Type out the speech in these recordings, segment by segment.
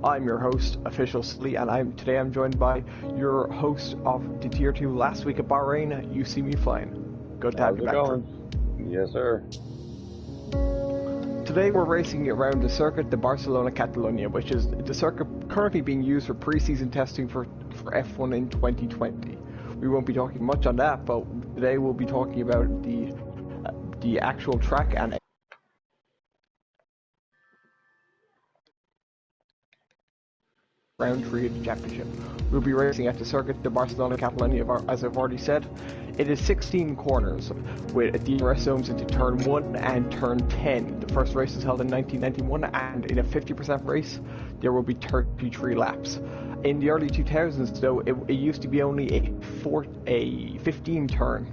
I'm your host, Official Slee, and today I'm joined by your host of the Tier 2 last week at Bahrain. You see me flying. Good to have you back. How's it going? Yes, sir. Today we're racing around the circuit de Barcelona Catalunya, which is the circuit currently being used for pre-season testing for F1 in 2020. We won't be talking much on that, but today we'll be talking about the actual track and round 3 of the championship. We'll be racing at the circuit de Barcelona Catalunya, as I've already said. It is 16 corners with DRS zones into turn 1 and turn 10. The first race was held in 1991, and in a 50% race there will be 33 laps. In the early 2000s though, it used to be only a 15 turn.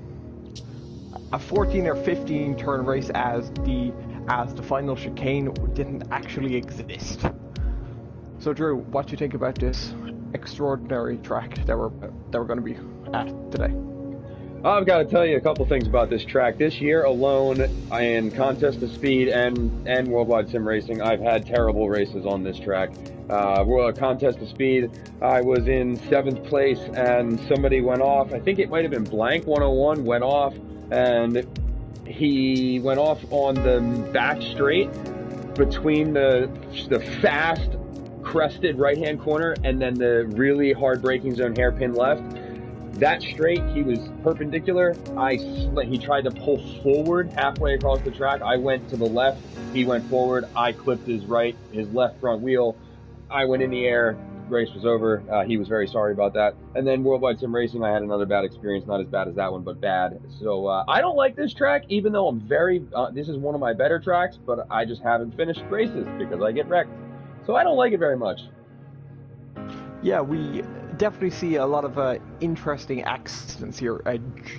A 14 or 15 turn race as the final chicane didn't actually exist. So Drew, what do you think about this extraordinary track that we're going to be at today? I've got to tell you a couple things about this track. This year alone, in Contest of Speed and Worldwide Sim Racing, I've had terrible races on this track. Contest of Speed, I was in 7th place and somebody went off. I think it might have been Blank 101 went off, and he went off on the back straight between the fast crested right-hand corner and then the really hard braking zone hairpin left. That straight, he was perpendicular. He tried to pull forward halfway across the track. I went to the left. He went forward. I clipped his left front wheel. I went in the air. Race was over. He was very sorry about that. And then Worldwide Sim Racing, I had another bad experience. Not as bad as that one, but bad. So I don't like this track, even though this is one of my better tracks, but I just haven't finished races because I get wrecked. So I don't like it very much. Yeah, we definitely see a lot of interesting accidents here,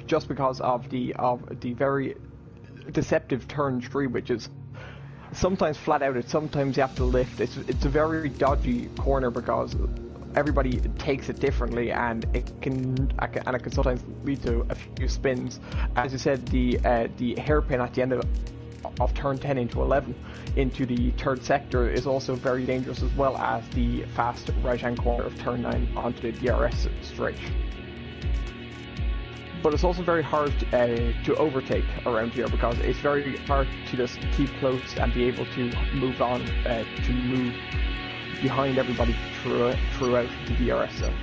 just because of the very deceptive turn 3, which is sometimes flat out. Sometimes you have to lift. It's a very dodgy corner because everybody takes it differently, and it can sometimes lead to a few spins. As you said, the hairpin at the end of turn 10 into 11 into the third sector is also very dangerous, as well as the fast right hand corner of turn 9 onto the DRS straight. But it's also very hard to overtake around here because it's very hard to just keep close and be able to move on, to move behind everybody throughout the DRS zone.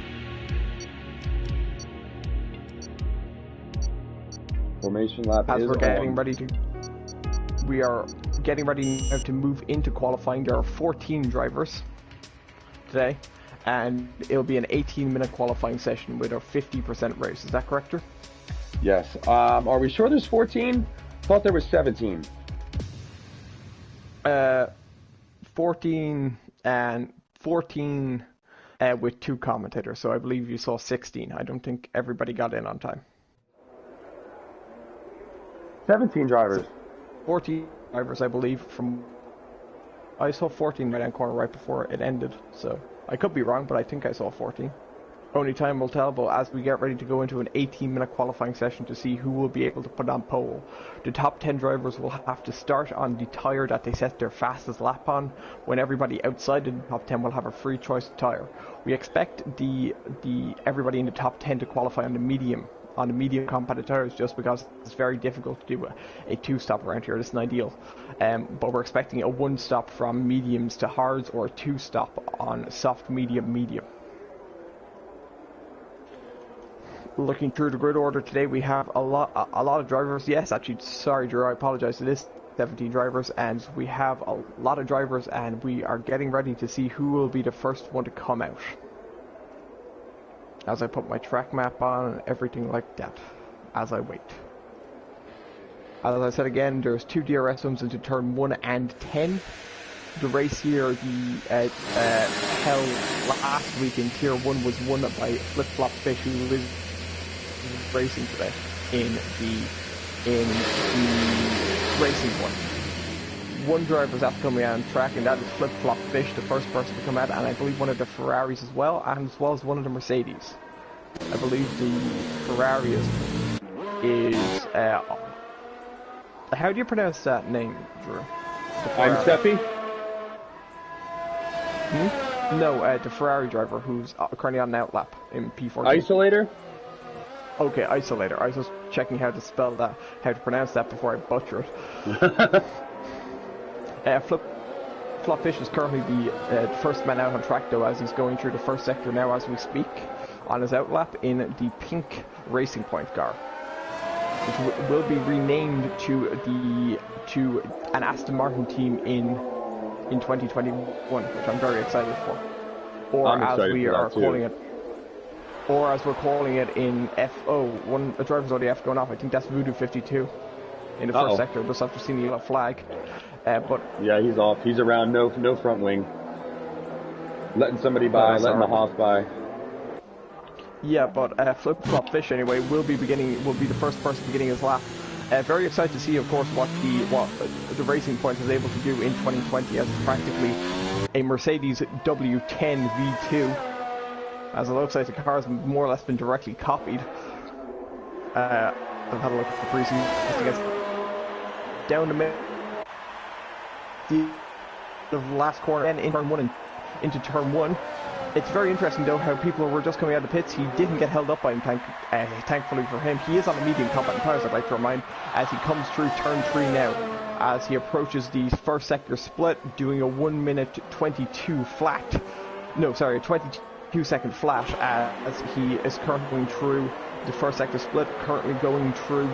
Formation lap as is we're getting on. ready to We are getting ready now to move into qualifying. There are 14 drivers today, and it'll be an 18-minute qualifying session with a 50% race. Is that correct, Drew? Yes. Are we sure there's 14? Thought there was 17. 14 with 2 commentators, so I believe you saw 16. I don't think everybody got in on time. 17 drivers. 14 drivers, I believe. I saw 14 right hand corner right before it ended, so I could be wrong, but I think I saw 14. Only time will tell, but as we get ready to go into an 18-minute qualifying session to see who will be able to put on pole, the top 10 drivers will have to start on the tyre that they set their fastest lap on, when everybody outside the top 10 will have a free choice of tyre. We expect everybody in the top 10 to qualify on the medium competitive tires, just because it's very difficult to do a 2-stop around here. This isn't ideal, but we're expecting a 1-stop from mediums to hards, or a 2-stop on soft, medium. Looking through the grid order today, we have a lot of drivers. Yes, actually, sorry Drew, I apologize. It is 17 drivers, and we have a lot of drivers, and we are getting ready to see who will be the first one to come out. As I put my track map on and everything like that, as I wait. As I said again, there's 2 DRS zones into turn 1 and 10. The race here, held last week in Tier 1, was won by Flip Flop Fish, who is racing today in the racing one. One driver's after coming out on track, and that is Flip Flop Fish, the first person to come out, and I believe one of the Ferraris as well, and as well as one of the Mercedes. I believe the Ferrari is how do you pronounce that name, Drew? I'm Seppi. No, the Ferrari driver who's currently on an outlap in P14. Isolator? Okay, Isolator. I was just checking how to spell that, how to pronounce that before I butcher it. Flop Fish is currently the first man out on track though, as he's going through the first sector now as we speak, on his outlap in the pink Racing Point car, which will be renamed to an Aston Martin team in 2021, which I'm very excited for. Or as we are calling it, or as we're calling it in FO, a driver's already going off. I think that's Voodoo 52 in the first sector, just after seeing the yellow flag. But yeah, he's off. He's around. No front wing. Letting somebody by, letting the Haas by. Yeah, but Flip Flop Fish anyway will be the first person beginning his lap. Very excited to see, of course, what the Racing Point is able to do in 2020, as it's practically a Mercedes W10 V2. As it looks like the car has more or less been directly copied. I've had a look at the preseason. Down the middle. The last corner and in turn one and into turn one. It's very interesting though how people were just coming out of the pits. He didn't get held up by him, thankfully for him. He is on a medium combat tires, I'd like to remind, as he comes through turn 3 now, as he approaches the first sector split, doing a 1 minute 22 flat. No, sorry, a 22 second flat, as he is currently going through the first sector split, currently going through.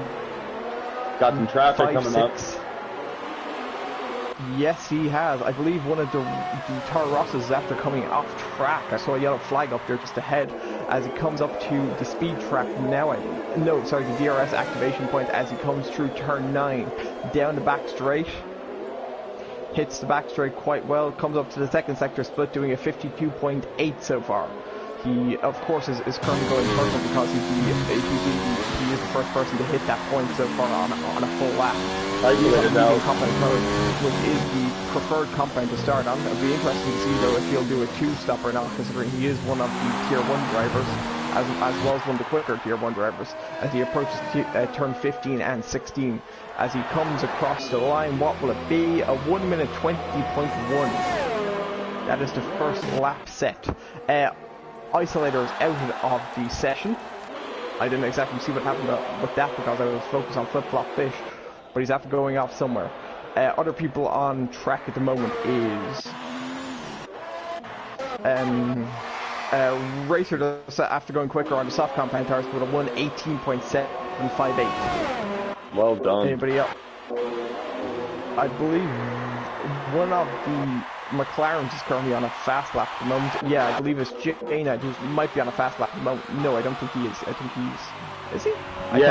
Got some traffic coming up. Yes, he has. I believe one of the Toro Rosses is after coming off track. I saw a yellow flag up there just ahead as he comes up to the speed trap now. The DRS activation point as he comes through turn 9, down the back straight. Hits the back straight quite well, comes up to the second sector split doing a 52.8 so far. He, of course, is currently going purple because he is the first person to hit that point so far on a full lap. Isolated now. Which is the preferred compound to start on. It'll be interesting to see though if he'll do a 2-stop or not, considering he is one of the Tier 1 drivers, as well as one of the quicker Tier 1 drivers, as he approaches turn 15 and 16. As he comes across the line, what will it be? A 1 minute 20.1. That is the first lap set. Isolator is out of the session. I didn't exactly see what happened with that because I was focused on Flip Flop Fish, but he's after going off somewhere. Other people on track at the moment is Racer does after going quicker on the soft compound tires with a 1:18.758. Well done. Anybody else? I believe one of the McLaren's is currently on a fast lap at the moment. Yeah, I believe it's Jaina who might be on a fast lap at the moment. No, I don't think he is. I think he's... Is he? He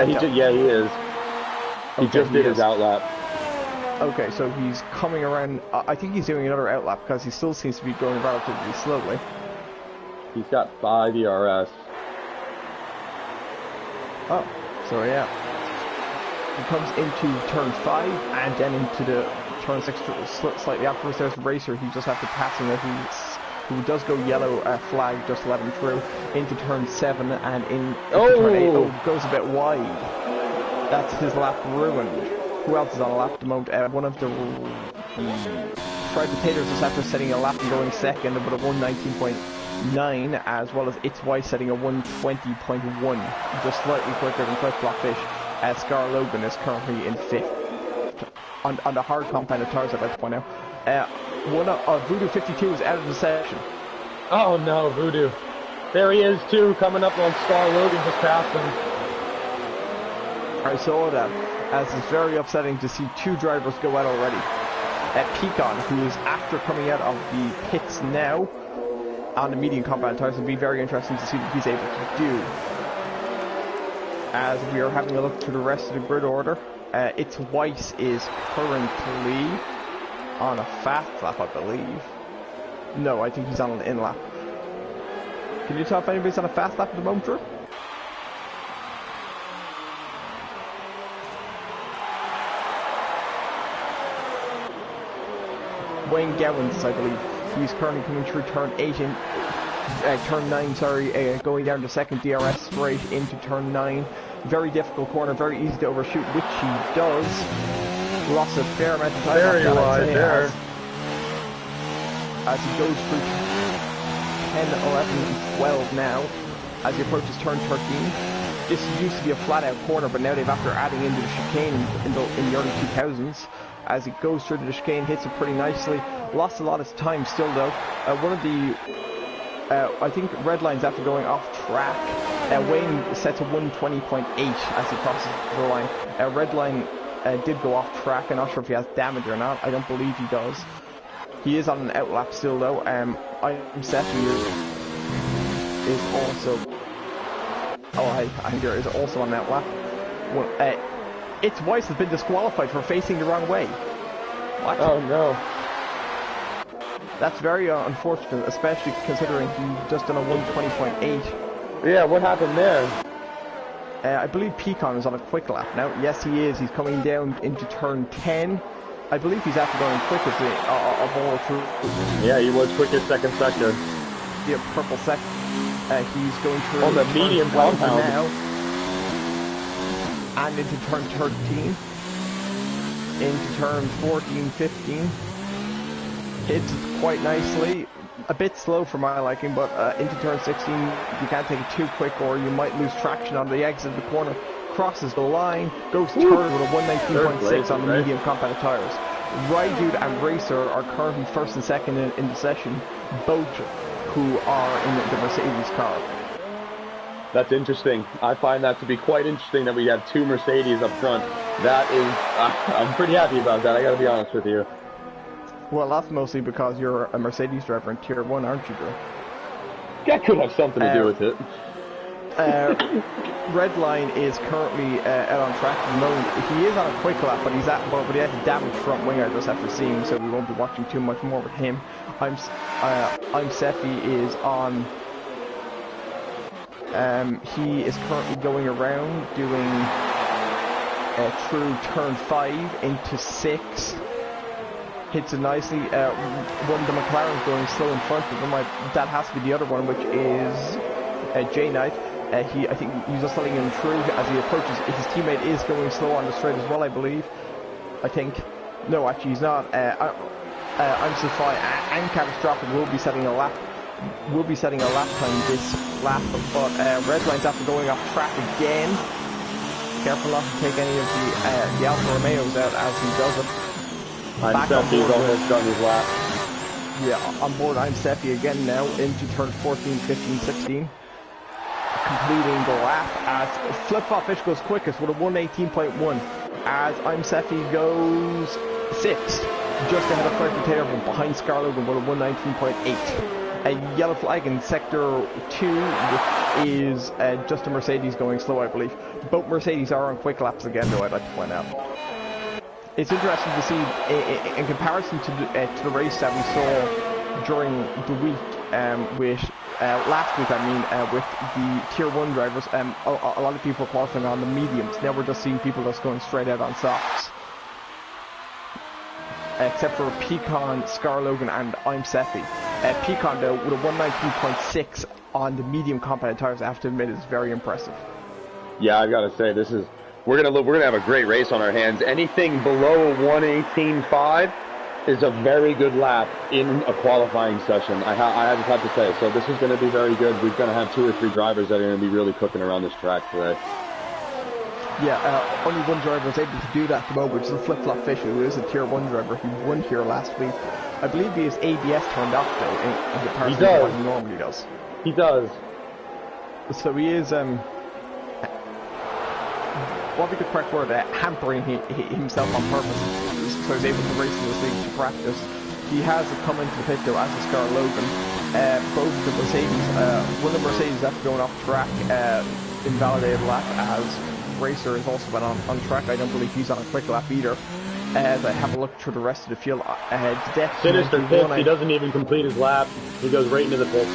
is. He just did his outlap. Okay, so he's coming around. I think he's doing another outlap because he still seems to be going relatively slowly. He's got 5 ERS. Oh, so yeah. He comes into turn 5 and then into the turn 6 slightly afterwards. There's Racer. He just after passing it, who does go yellow flag, just let him through into turn 7 and into turn 8. Oh, goes a bit wide. That's his lap ruined. Who else is on a lap at the moment? One of the Fried Potatoes is after setting a lap and going second, but a 1:19.9, as well as It's White setting a 1:20.1, just slightly quicker than Flip Flop Fish. Scar Logan is currently in 5th. On the hard compounded tires, I'd like to point out. One of Voodoo 52 is out of the session. Oh no, Voodoo. There he is too, coming up on Scar Logan, just past him. I saw that, as it's very upsetting to see 2 drivers go out already. Pecan, who is after coming out of the pits now on the medium compound tires, will be very interesting to see what he's able to do. As we are having a look through the rest of the grid order, It's Weiss is currently on a fast lap, I believe. No, I think he's on an in lap. Can you tell if anybody's on a fast lap at the moment, Drew? Wayne Gowans, I believe. He's currently coming through turn 8 in turn 9, sorry, going down the second DRS straight into turn 9. Very difficult corner, very easy to overshoot, which he does. Lost a fair amount of time. There you are, there. As he goes through 10, 11, and 12 now as he approaches turn 13. This used to be a flat-out corner, but now they've, after adding into the chicane in the early 2000s, as he goes through the chicane, hits it pretty nicely. Lost a lot of time still, though. One of the, I think, red lines after going off track, Wayne sets a 120.8 as he crosses the line. Red line did go off track. I'm not sure if he has damage or not. I don't believe he does. He is on an outlap still, though. I'm Sethi is also... Oh, I hear is also on that lap. Well, it's Weiss has been disqualified for facing the wrong way. What? Oh no. That's very unfortunate, especially considering he just done a 120.8. Yeah, what happened there? I believe Pecan is on a quick lap now. Yes, he is. He's coming down into turn 10. I believe he's after going quickest of all through. Yeah, he was quickest second sector. The purple sector. He's going through on the medium compound now, and into turn 13, into turn 14, 15. Hits quite nicely, a bit slow for my liking, but into turn 16, you can't take it too quick, or you might lose traction on the exit of the corner. Crosses the line, goes third with a 119.6 on the medium compound tires. Rydude and Racer are currently first and second in the session, both who are in the Mercedes car. That's interesting. I find that to be quite interesting that we have two Mercedes up front. That is, I'm pretty happy about that, I gotta be honest with you. Well, that's mostly because you're a Mercedes driver in Tier 1, aren't you, Joe? That could have something to do with it. Redline is currently out on track at the moment. He is on a quick lap, but he has a damaged front wing, I just after seeing, so we won't be watching too much more with him. I'm Sethi is on. He is currently going around doing through turn 5 into 6. Hits it nicely. One of the McLaren's going slow in front of him. That has to be the other one, which is J Knight. I think he's just letting him through as he approaches. His teammate is going slow on the straight as well, I believe. I think. No, actually, he's not. I'm Safai and Catastrophic will be setting a lap. Will be setting a lap time this lap, but Redline's after going off track again. Careful not to take any of the Alfa Romeos out as he does it. I'm Sefi's almost done his lap. Yeah, on board I'm Sefi again now into turn 14, 15, 16. Completing the lap as Flip-Flop Fish goes quickest with a 118.1 as I'm Sefi goes 6th, just ahead of Fred Potato behind Scarlogan with a 119.8. A yellow flag in sector 2 is just a Mercedes going slow, I believe. Both Mercedes are on quick laps again, though, I'd like to point out. It's interesting to see, in comparison to the race that we saw during the week, with last week, with the Tier 1 drivers, a lot of people qualifying on the mediums. Now we're just seeing people just going straight out on softs. Except for Pecan, Scarlogan, and I'm Sefi. Pecan, though, with a 119.6 on the medium compound tires, I have to admit, is very impressive. Yeah, I gotta say, we're gonna have a great race on our hands. Anything below a 118.5 is a very good lap in a qualifying session. I just have to say. So this is gonna be very good. We're gonna have 2 or 3 drivers that are gonna be really cooking around this track today. Yeah, only one driver is able to do that at the moment, which is a Flip-Flop Fish, who is a Tier 1 driver who won here last week. I believe his ABS turned off, though, in comparison to what he normally does. He does. So he is, what would be the correct word, hampering himself on purpose, so he's able to race in this league to practice. He has come into the pit, though, as a Scar Logan. Both of the Mercedes, one of the Mercedes after going off track, invalidated lap, as Racer has also been on track. I don't believe he's on a quick lap either. As I have a look through the rest of the field, Sinister pits, he doesn't even complete his lap. He goes right into the pits.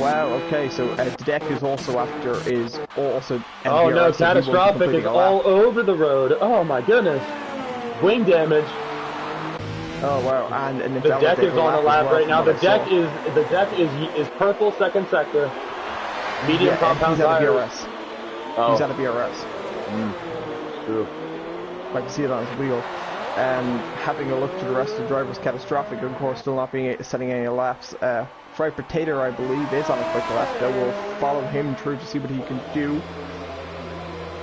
Wow, okay, so Dedek is also Oh no, Catastrophic is all over the road. Oh my goodness. Wing damage. Oh wow, and the deck is on a lap right now. The deck is purple second sector. Medium compound tires. He's out of BRS. True. I can see it on his wheel. Having a look to the rest of the drivers, catastrophic, of course, still not being setting any laps. Fried Potato, I believe, is on a quick lap, though we'll follow him through to see what he can do.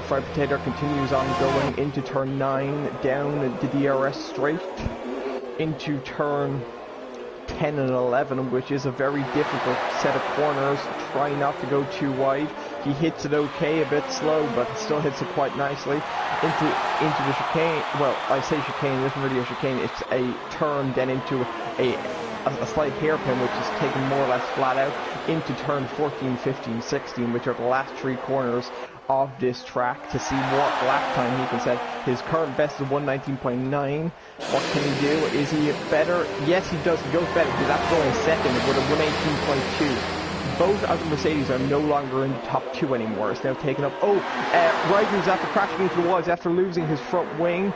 Fried Potato continues on going into turn 9, down the DRS straight, into turn 10 and 11, which is a very difficult set of corners. Try not to go too wide. He hits it okay, a bit slow, but still hits it quite nicely. Into the chicane. Well, I say chicane, it isn't really a chicane, it's a turn, then into a slight hairpin, which is taken more or less flat out, into turn 14, 15, 16, which are the last 3 corners of this track, to see what lap time he can set. His current best is 119.9. What can he do? Is he better? Yes, he does. He goes better. He's after going second with a 118.2. Both of the Mercedes are no longer in the top 2 anymore. It's now taken up. Oh, Ryder's after crashing into the wall. He's after losing his front wing.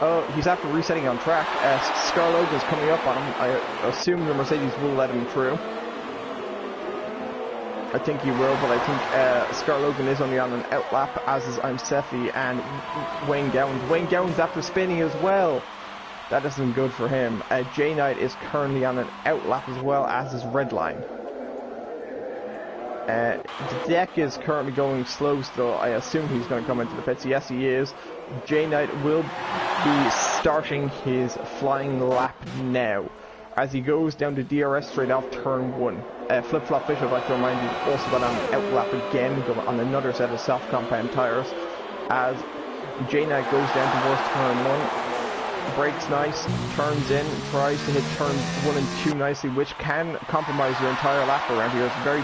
Oh, he's after resetting on track. Scarlogan's coming up on him. I assume the Mercedes will let him through. I think he will, but I think Scarlogan is only on an outlap, as is I'm Sefi and Wayne Gowans. Wayne Gowans after spinning as well. That isn't good for him. J-Knight is currently on an outlap as well, as is Redline. The deck is currently going slow still. I assume he's going to come into the pits. Yes, he is. J-Knight will be starting his flying lap now, as he goes down the DRS straight off turn 1. Flip-Flop Fish, I'd like to remind you, also got on an outlap again, going on another set of soft compound tires, as J-Knight goes down towards turn 1, brakes nice, turns in, tries to hit turn 1 and 2 nicely, which can compromise your entire lap around here. It's a very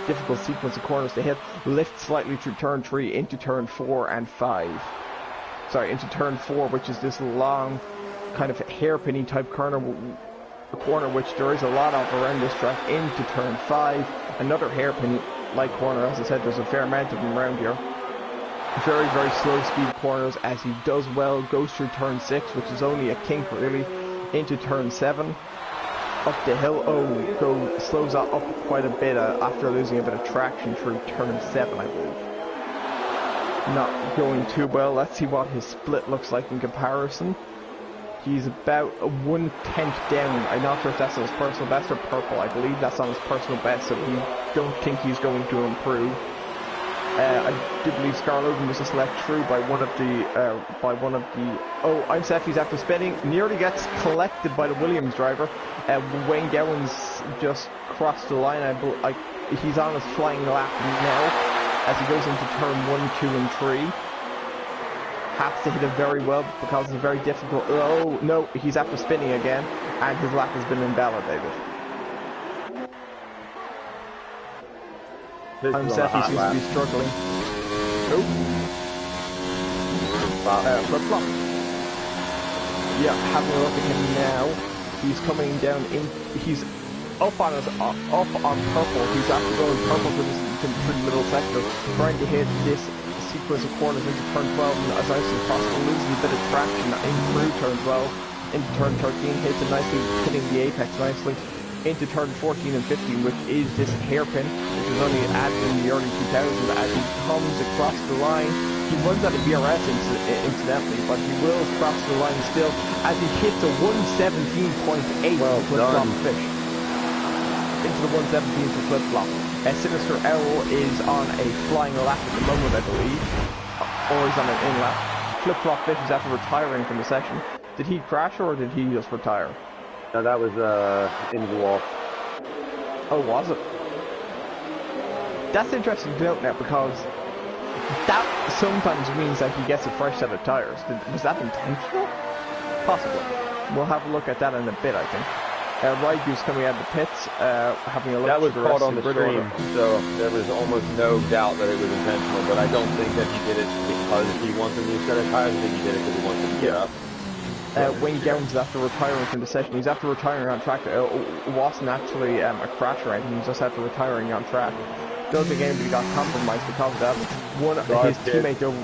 difficult sequence of corners to hit. Lift slightly through turn 3 into turn 4 and 5. Sorry, into turn 4, which is this long, kind of hairpinny type corner, which there is a lot of around this track, into turn 5, another hairpin like corner. As I said, there's a fair amount of them around here. Very slow speed corners, as he does well, goes through turn 6, which is only a kink really, into turn 7, up the hill. Slows up quite a bit after losing a bit of traction through turn 7, I believe. Not going too well. Let's see what his split looks like in comparison. He's about a 1/10 down. I'm not sure if that's on his personal best or purple. I believe that's on his personal best, so we don't think he's going to improve. I do believe Scarlogan was just let through by one of the. Oh, I'm Sefi's after spinning. Nearly gets collected by the Williams driver. Wayne Gowans just crossed the line. He's on his flying lap now, as he goes into turn 1, 2, and 3. Has to hit it very well because it's very difficult. Oh no, he's after spinning again, and his lap has been invalidated. I'm Sefi seems to be struggling. Oh, flip-flop. Yeah, having a look at him now. He's coming down in. He's up on purple. He's after going purple to the middle sector, trying to hit this sequence of corners into turn 12, and as nice as possible, losing a bit of traction in through turn 12, into turn 13, hits it nicely, hitting the apex nicely, into turn 14 and 15, which is this hairpin, which was only added in the early 2000s. As he comes across the line, he runs out of BRS incidentally, but he will cross the line still, as he hits a 117.8 flip-flop fish. Into the 117 for flip-flop. Sinister L is on a flying lap at the moment, I believe. Or he's on an in-lap. Flip-flop Fish is after retiring from the session. Did he crash or did he just retire? No, that was in the wall. Oh, was it? That's interesting to note now, because that sometimes means that he gets a fresh set of tires. Was that intentional? Possibly. We'll have a look at that in a bit, I think. Ryu's coming out of the pits, having a look that was at the caught rest on of the stream, so there was almost no doubt that it was intentional, but I don't think that he did it because he wants a new set of tires. I think he did it because he wants to get up. Wayne Gowans is after retiring from the session. He's after retiring on track. It wasn't actually a crash or anything, he's just after retiring on track. Don't think anybody got compromised because of that. His teammate, though,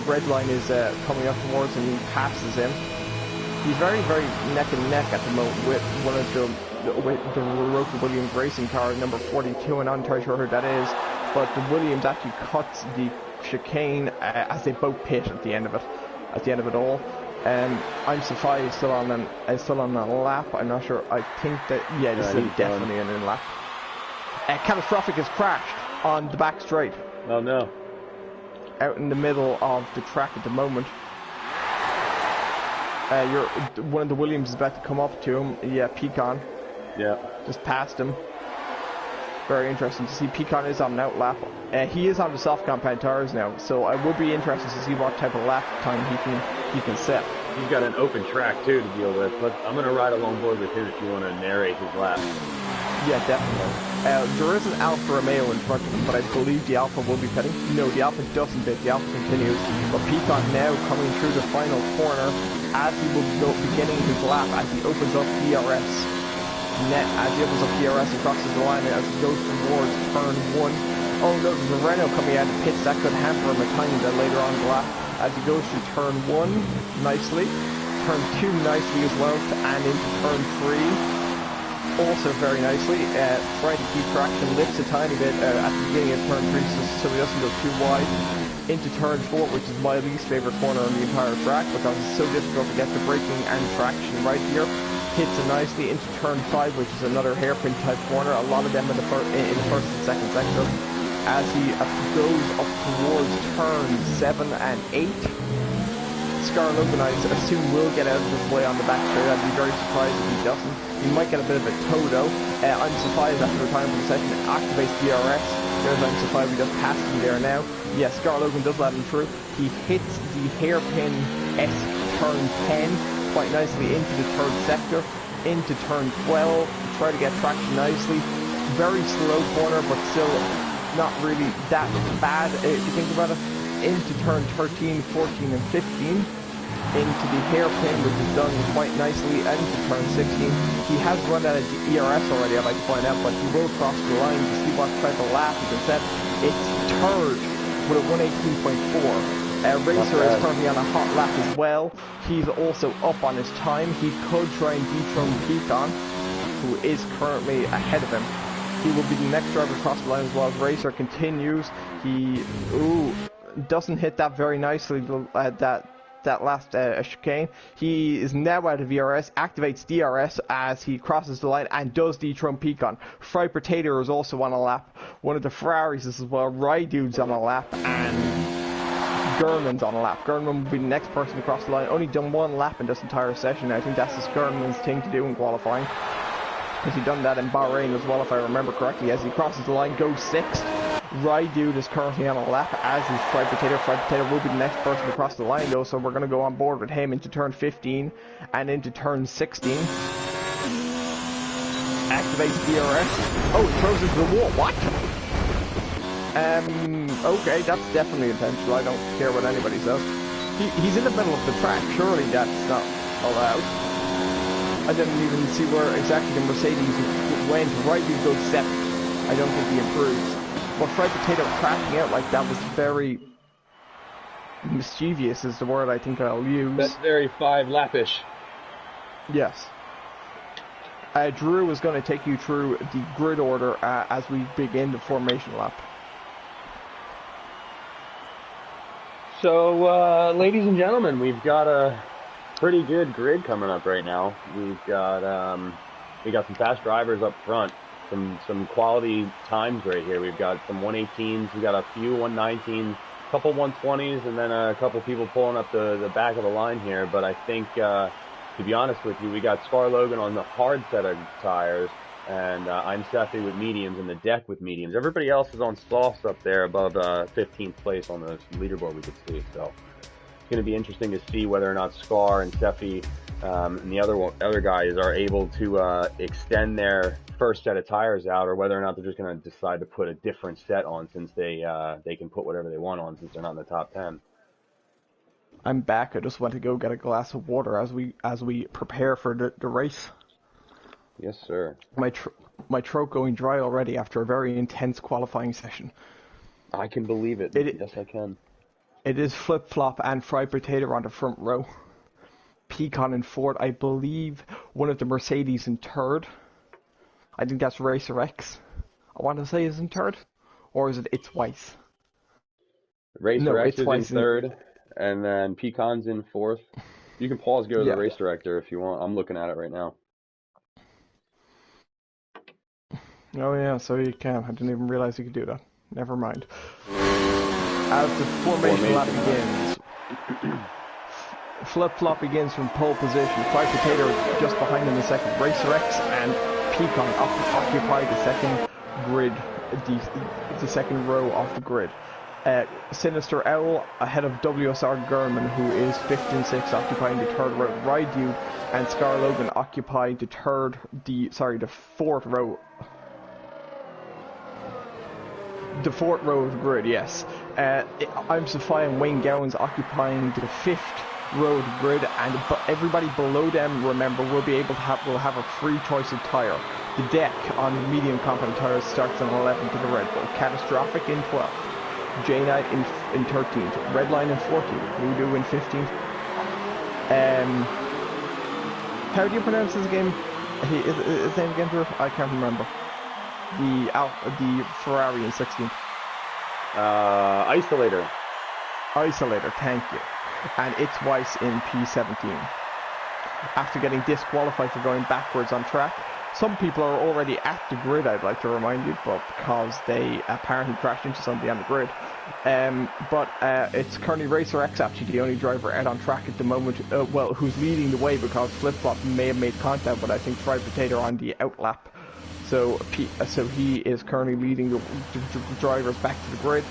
Redline, is coming up towards him, he passes him. He's very neck and neck at the moment with one of the Roker Williams racing car, number 42, and I'm not entirely sure who that is, but the Williams actually cuts the chicane as they both pit at the end of it. at the end of it all. I'm Safai is still on a lap. I'm not sure. I think that this is definitely an in lap. Catastrophic has crashed on the back straight. Oh no! Out in the middle of the track at the moment. One of the Williams is about to come up to him. Yeah, Pecan. Yeah. Just passed him. Very interesting to see. Pecan is on an out lap. He is on the soft compound tires now, so I would be interested to see what type of lap time he can set. He's got an open track too to deal with. But I'm gonna ride along board with him if you want to narrate his lap. Yeah, definitely. There is an Alfa Romeo in front of him, but I believe the Alfa will be pitting. No, the Alfa doesn't pit. The Alfa continues. But Pecan now coming through the final corner as he will be beginning his lap as he opens up DRS. As he opens up DRS and crosses the line as he goes towards turn 1. Oh no, there's a Renault coming out of pits. That could hamper him a tiny bit later on in the lap. As he goes through turn 1 nicely. Turn 2 nicely as well, and into turn 3. Also very nicely, trying to keep traction, lifts a tiny bit at the beginning of turn 3 so he doesn't go too wide. Into turn 4, which is my least favourite corner on the entire track because it's so difficult to get the braking and traction right here. Hits it nicely into turn 5, which is another hairpin type corner, a lot of them in the first and second sector. As he goes up towards turn 7 and 8. Scar Logan, I assume, will get out of his way on the back straight. I'd be very surprised if he doesn't. He might get a bit of a tow though. I'm surprised after the time for the session it activates DRS. There's I'm surprised we just passed him there now. Yes, Scar Logan does let him through. He hits the hairpin S turn 10 quite nicely into the third sector. Into turn 12. Try to get traction nicely. Very slow corner, but still not really that bad if you think about it. Into turn 13, 14 and 15, into the hairpin, which is done quite nicely, and into turn 16. He has run out of ERS already, I'd like to point out, but he will cross the line to see what type of lap he can set. It's third with a 118.4. Racer is currently on a hot lap as well. He's also up on his time. He could try and dethrone Pecan, who is currently ahead of him. He will be the next driver across the line as well as Racer continues. Doesn't hit that very nicely, that last chicane. He is now out of ERS, activates DRS as he crosses the line and does dethrone Pecan. Fry Potato is also on a lap. One of the Ferraris is as well. Rydude's on a lap and Gurman's on a lap. Gurman will be the next person to cross the line. Only done one lap in this entire session. I think that's just Gurman's thing to do in qualifying. Has he done that in Bahrain as well, if I remember correctly. As he crosses the line, goes 6th. Rydude is currently on a lap, as is Fried Potato. Fried Potato will be the next person to cross the line though, so we're going to go on board with him into turn 15 and into turn 16. Activates DRS. Oh, it throws into the wall. What? Okay, that's definitely intentional. I don't care what anybody says. He's in the middle of the track. Surely that's not allowed. I didn't even see where exactly the Mercedes went. Rydude goes 7th. I don't think he improves. But Fried Potato crashing out like that was very mischievous is the word I think I'll use. That's very 5-lappish. Yes. Drew is going to take you through the grid order as we begin the formation lap. So, ladies and gentlemen, we've got a pretty good grid coming up right now. We've got some fast drivers up front. Some quality times right here. We've got some 118s, we got a few 119s, a couple 120s, and then a couple people pulling up the back of the line here. But I think, to be honest with you, we got Scar Logan on the hard set of tires, and I'm Seffi with mediums and the deck with mediums. Everybody else is on softs up there above 15th place on the leaderboard we could see. So it's going to be interesting to see whether or not Scar and Seffi and the other guys are able to extend their first set of tires out, or whether or not they're just going to decide to put a different set on since they can put whatever they want on since they're not in the top 10. I'm back. I just went to go get a glass of water as we prepare for the race. Yes, sir. My throat going dry already after a very intense qualifying session. I can believe it. Yes, I can. It is Flip Flop and Fried Potato on the front row. Pecan in fourth. I believe one of the Mercedes in third. I think that's Racer X. I want to say is in third, or is it It's Weiss? Racer X is in third, and then Pecan's in 4th. You can pause, go to the Yeah. race director if you want. I'm looking at it right now. Oh yeah, so you can. I didn't even realize you could do that. Never mind. As the formation lap begins, flip-flop begins from pole position. Fried Potato just behind him in second. Racer X and Pecan occupy the second grid, the second row of the grid. Sinister Owl ahead of WSR Gurman, who is 5th and 6th, occupying the third row. Rydew and Scar Logan occupy the 4th row. The 4th row of the grid, yes. I'm Sophia and Wayne Gowans occupying the 5th row of the grid, and everybody below them, remember, will have a free choice of tyre. The deck on the medium compound tyres starts on 11th to the Red Bull, Catastrophic in 12th, J-Knight in 13th, Redline in 14th, Voodoo in 15th. How do you pronounce his name? His name again, Drew? I can't remember. The Ferrari in 16th. Isolator, thank you. And it's Weiss in P17. After getting disqualified for going backwards on track, some people are already at the grid, I'd like to remind you, but because they apparently crashed into somebody on the grid. It's currently Racer X, actually the only driver out on track at the moment, who's leading the way, because Flip-Flop may have made contact, but I think Fried Potato on the outlap. So he is currently leading the drivers back to the grid.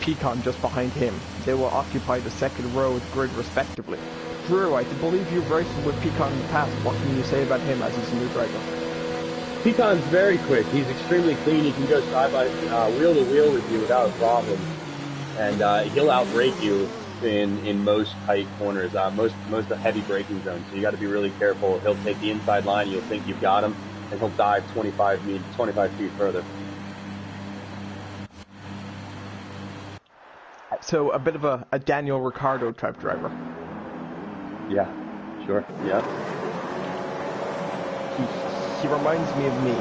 Pecan just behind him. They will occupy the second row of the grid respectively. Drew, I believe you've raced with Pecan in the past. What can you say about him as he's a new driver? Pecan's very quick. He's extremely clean. He can go side by wheel to wheel with you without a problem, and he'll outbrake you in most tight corners, most of the heavy braking zones. So you got to be really careful. He'll take the inside line. You'll think you've got him, and he'll dive 25 feet further. So a bit of a Daniel Ricciardo type driver. Yeah, sure. Yeah. He reminds me of me.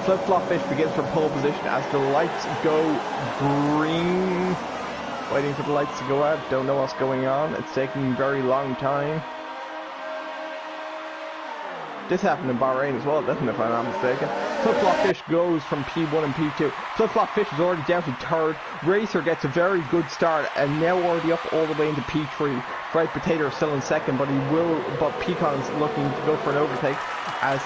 Flip-Flop Fish begins from pole position as the lights go green. Waiting for the lights to go out. Don't know what's going on. It's taking a very long time. This happened in Bahrain as well, doesn't it, if I'm not mistaken? Flip-Flop Fish goes from P1 and P2. Flip-Flop Fish is already down to third. Racer gets a very good start and now already up all the way into P3. Fried Potato is still in second, but Pecan's looking to go for an overtake as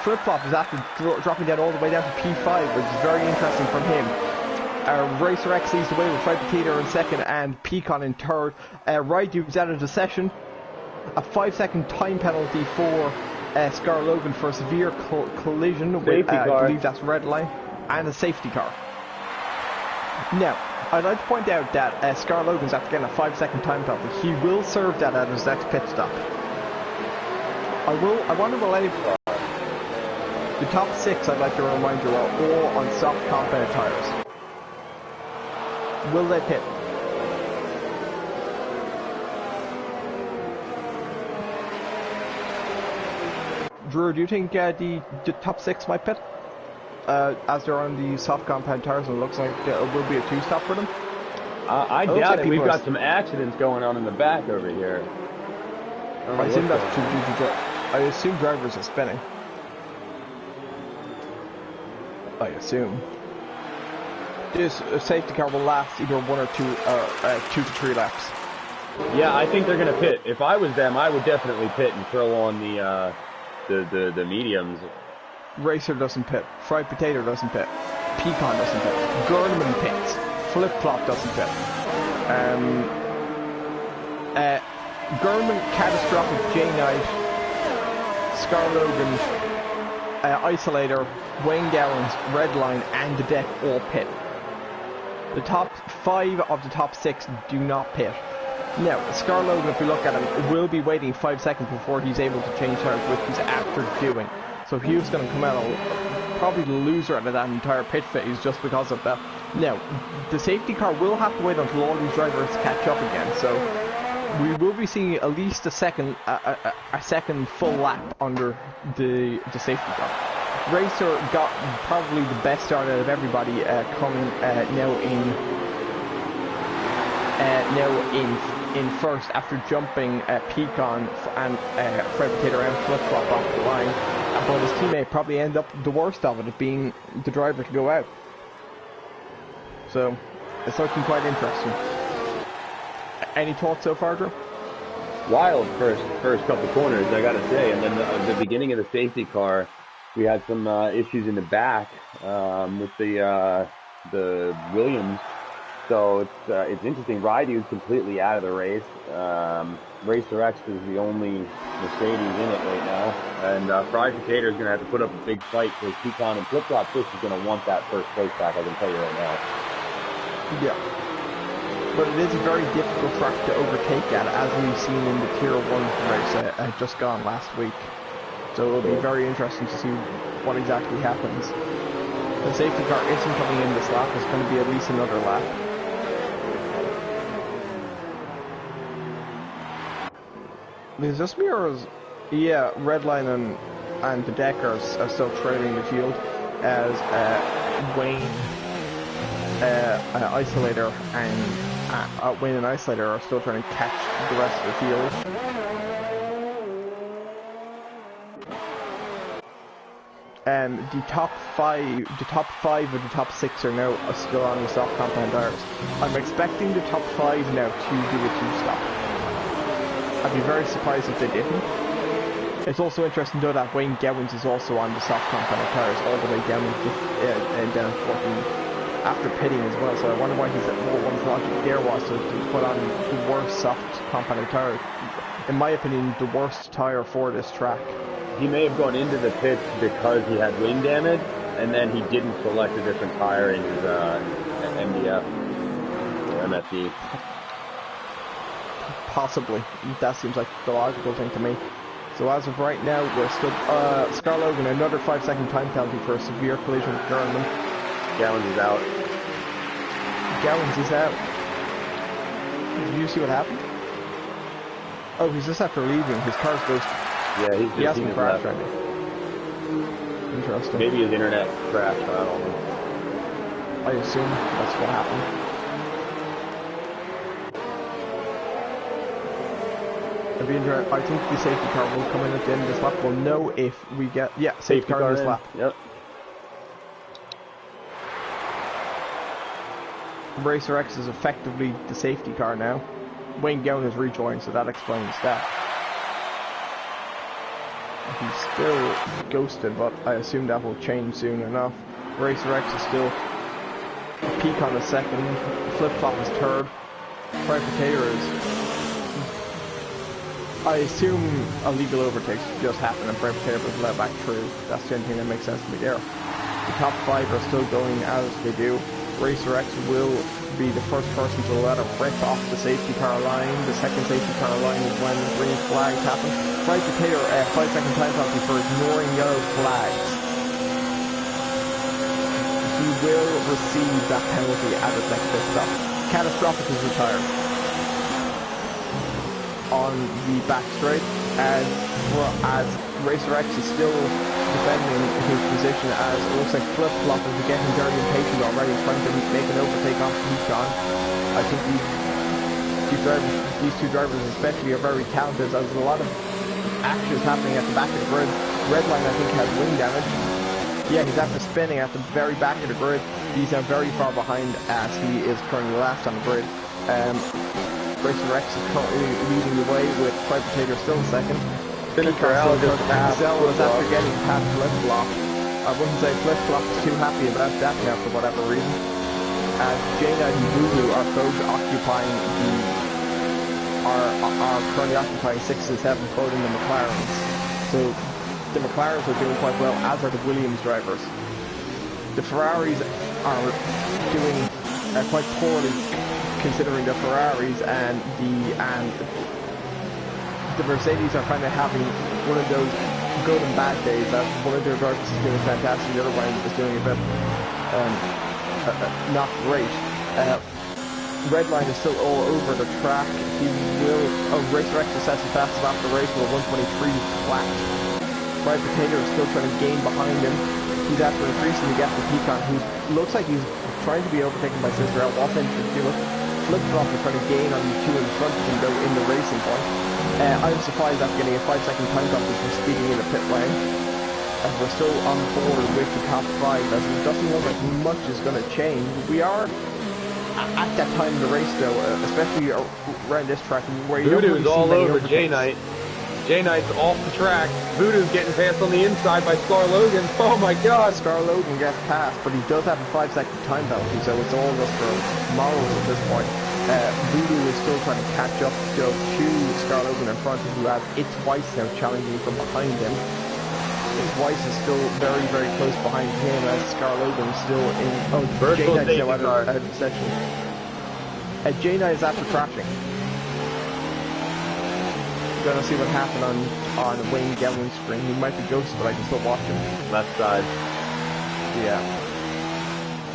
Flip-Flop is after dropping down all the way down to P5, which is very interesting from him. Racer X leads the way with Fried Potato in second and Pecan in third. Rydew is out of the session. A 5-second time penalty for Scar Logan for a severe collision with, I believe that's red line, and a safety car. Now, I'd like to point out that Scar Logan's after getting a 5-second time penalty. He will serve that at his next pit stop. I wonder will any... The top 6, I'd like to remind you, are all on soft compound tyres. Will they pit? Drew, do you think the top 6 might pit? As they're on the soft compound tyres, and it looks like it will be a 2-stop for them? I doubt it. We've got some accidents going on in the back over here. I assume that's true. I assume drivers are spinning. I assume. This safety car will last either 1 or 2 to 3 laps. Yeah, I think they're going to pit. If I was them, I would definitely pit and throw on the mediums. Racer doesn't pit. Fried Potato doesn't pit. Pecan doesn't pit. Gurman pits. Flip-Flop doesn't pit. Gurman, Catastrophic, J-Knight, Scar Logan, Isolator, Wayne Gowans, Redline, and the deck all pit. The top 5 of the top 6 do not pit. Now, Scar Logan, if we look at him, will be waiting 5 seconds before he's able to change tires, which he's after doing. So he was going to come out probably the loser out of that entire pit phase just because of that. Now, the safety car will have to wait until all these drivers catch up again, so we will be seeing at least a second full lap under the safety car. Racer got probably the best start out of everybody coming now in now in first after jumping Pecan and Fred Potato and flip-flop off the line, but his teammate probably ended up the worst of it being the driver to go out. So it's looking quite interesting. Any thoughts so far, Drew? Wild first couple corners, I gotta say, and then the beginning of the safety car, we had some issues in the back with the Williams. So it's interesting. Rydu's completely out of the race. Racer X is the only Mercedes in it right now, and Fried Potato is gonna have to put up a big fight because Pecan and Flip Flop Fish is gonna want that first place back. I can tell you right now. Yeah. But it is a very difficult track to overtake at, as we've seen in the Tier 1 race just gone last week. So it'll be very interesting to see what exactly happens. The safety car isn't coming in this lap, it's going to be at least another lap. Is this me or is... Yeah, Redline and the deck are still trailing the field as Wayne, Isolator and Wayne and Isolator are still trying to catch the rest of the field. The top five of the top 6 are now still on the soft compound tires. I'm expecting the top 5 now to do a 2-stop. I'd be very surprised if they didn't. It's also interesting though that Wayne Gowans is also on the soft compound tires all the way down down 14 after pitting as well. So I wonder why he's what one's logic there was to put on the worst soft compound tire. In my opinion, the worst tire for this track. He may have gone into the pits because he had wing damage, and then he didn't select a different tire in his MDF or MFD. Possibly. That seems like the logical thing to me. So as of right now, we're still... Scar Logan, another 5-second time penalty for a severe collision with German. Gowans is out. Gowans is out. Did you see what happened? Oh, he's just after leaving. His car's ghosted. Yeah, he hasn't crashed right now. Interesting. Maybe his internet crashed, I don't know. I assume that's what happened. I think the safety car will come in at the end of this lap. We'll know if we get... Yeah, safety car in this lap. Yep. Racer X is effectively the safety car now. Wayne Gowan has rejoined, so that explains that. He's still ghosted, but I assume that will change soon enough. Racer X is still Pecan is second, Flip Flop is third, Fried Potato is... I assume illegal overtakes just happened and Fried Potato was let back through. That's the only thing that makes sense to me there. The top 5 are still going as they do. Racer X will be the first person to let a rip off the safety car line. The second safety car line is when green flags happen. Fried Potato, 5-second time penalty for ignoring yellow flags. He will receive that penalty at his next pit stop. Catastrophic is retired on the back straight, as Racer X is still defending his position, as it looks like Flip Flop is getting very impatient already, trying to make an overtake off Pecan. I think these two drivers especially are very talented, as there's a lot of actions happening at the back of the grid. Redline I think has wing damage. Yeah, he's after spinning at the very back of the grid. He's now very far behind as he is currently last on the grid. Racer X is currently leading the way with Fried Potato still in second. Finisher just passed was after getting past Flip Flop. I wouldn't say Flip Flop is too happy about that now for whatever reason. As Jaina and Lulu are both occupying are currently occupying 6 and 7, both in the McLarens. So the McLarens are doing quite well, as are the Williams drivers. The Ferraris are doing quite poorly, considering the Ferraris and the Mercedes are kind of having one of those good and bad days. That one of their drivers is doing fantastic, the other one is doing a bit not great. Redline is still all over the track. He will Racer X will set the fastest lap of the race with a 1:23 flat. Fried Potato is still trying to gain behind him. He's after increasing the gap to Pecan, who looks like he's trying to be overtaken by Sister Out. What's interesting, Flip-Flop is trying to gain on the two in front of him though in the racing point. I'm surprised after getting a 5-second time penalty for speeding in the pit lane. And we're still on board with the top 5 as it doesn't look like much is going to change. We are at that time in the race though, especially around this track where you don't really Voodoo's see all many over overtakes. J-Knight. J-Knight's off the track. Voodoo's getting passed on the inside by Scar Logan. Oh my god! Scar Logan gets passed, but he does have a 5-second time penalty, so it's all just for morals at this point. Voodoo is still trying to catch up still to Scar Logan in front, who has It's Weiss now challenging from behind him. It's Weiss is still very, very close behind him as Scar Logan is still in. Oh, J-Knight's now out of the section. J-Knight is after crashing. Gonna see what happened on Wayne Gelman's screen. He might be ghosted, but I can still watch him. Left side. Yeah.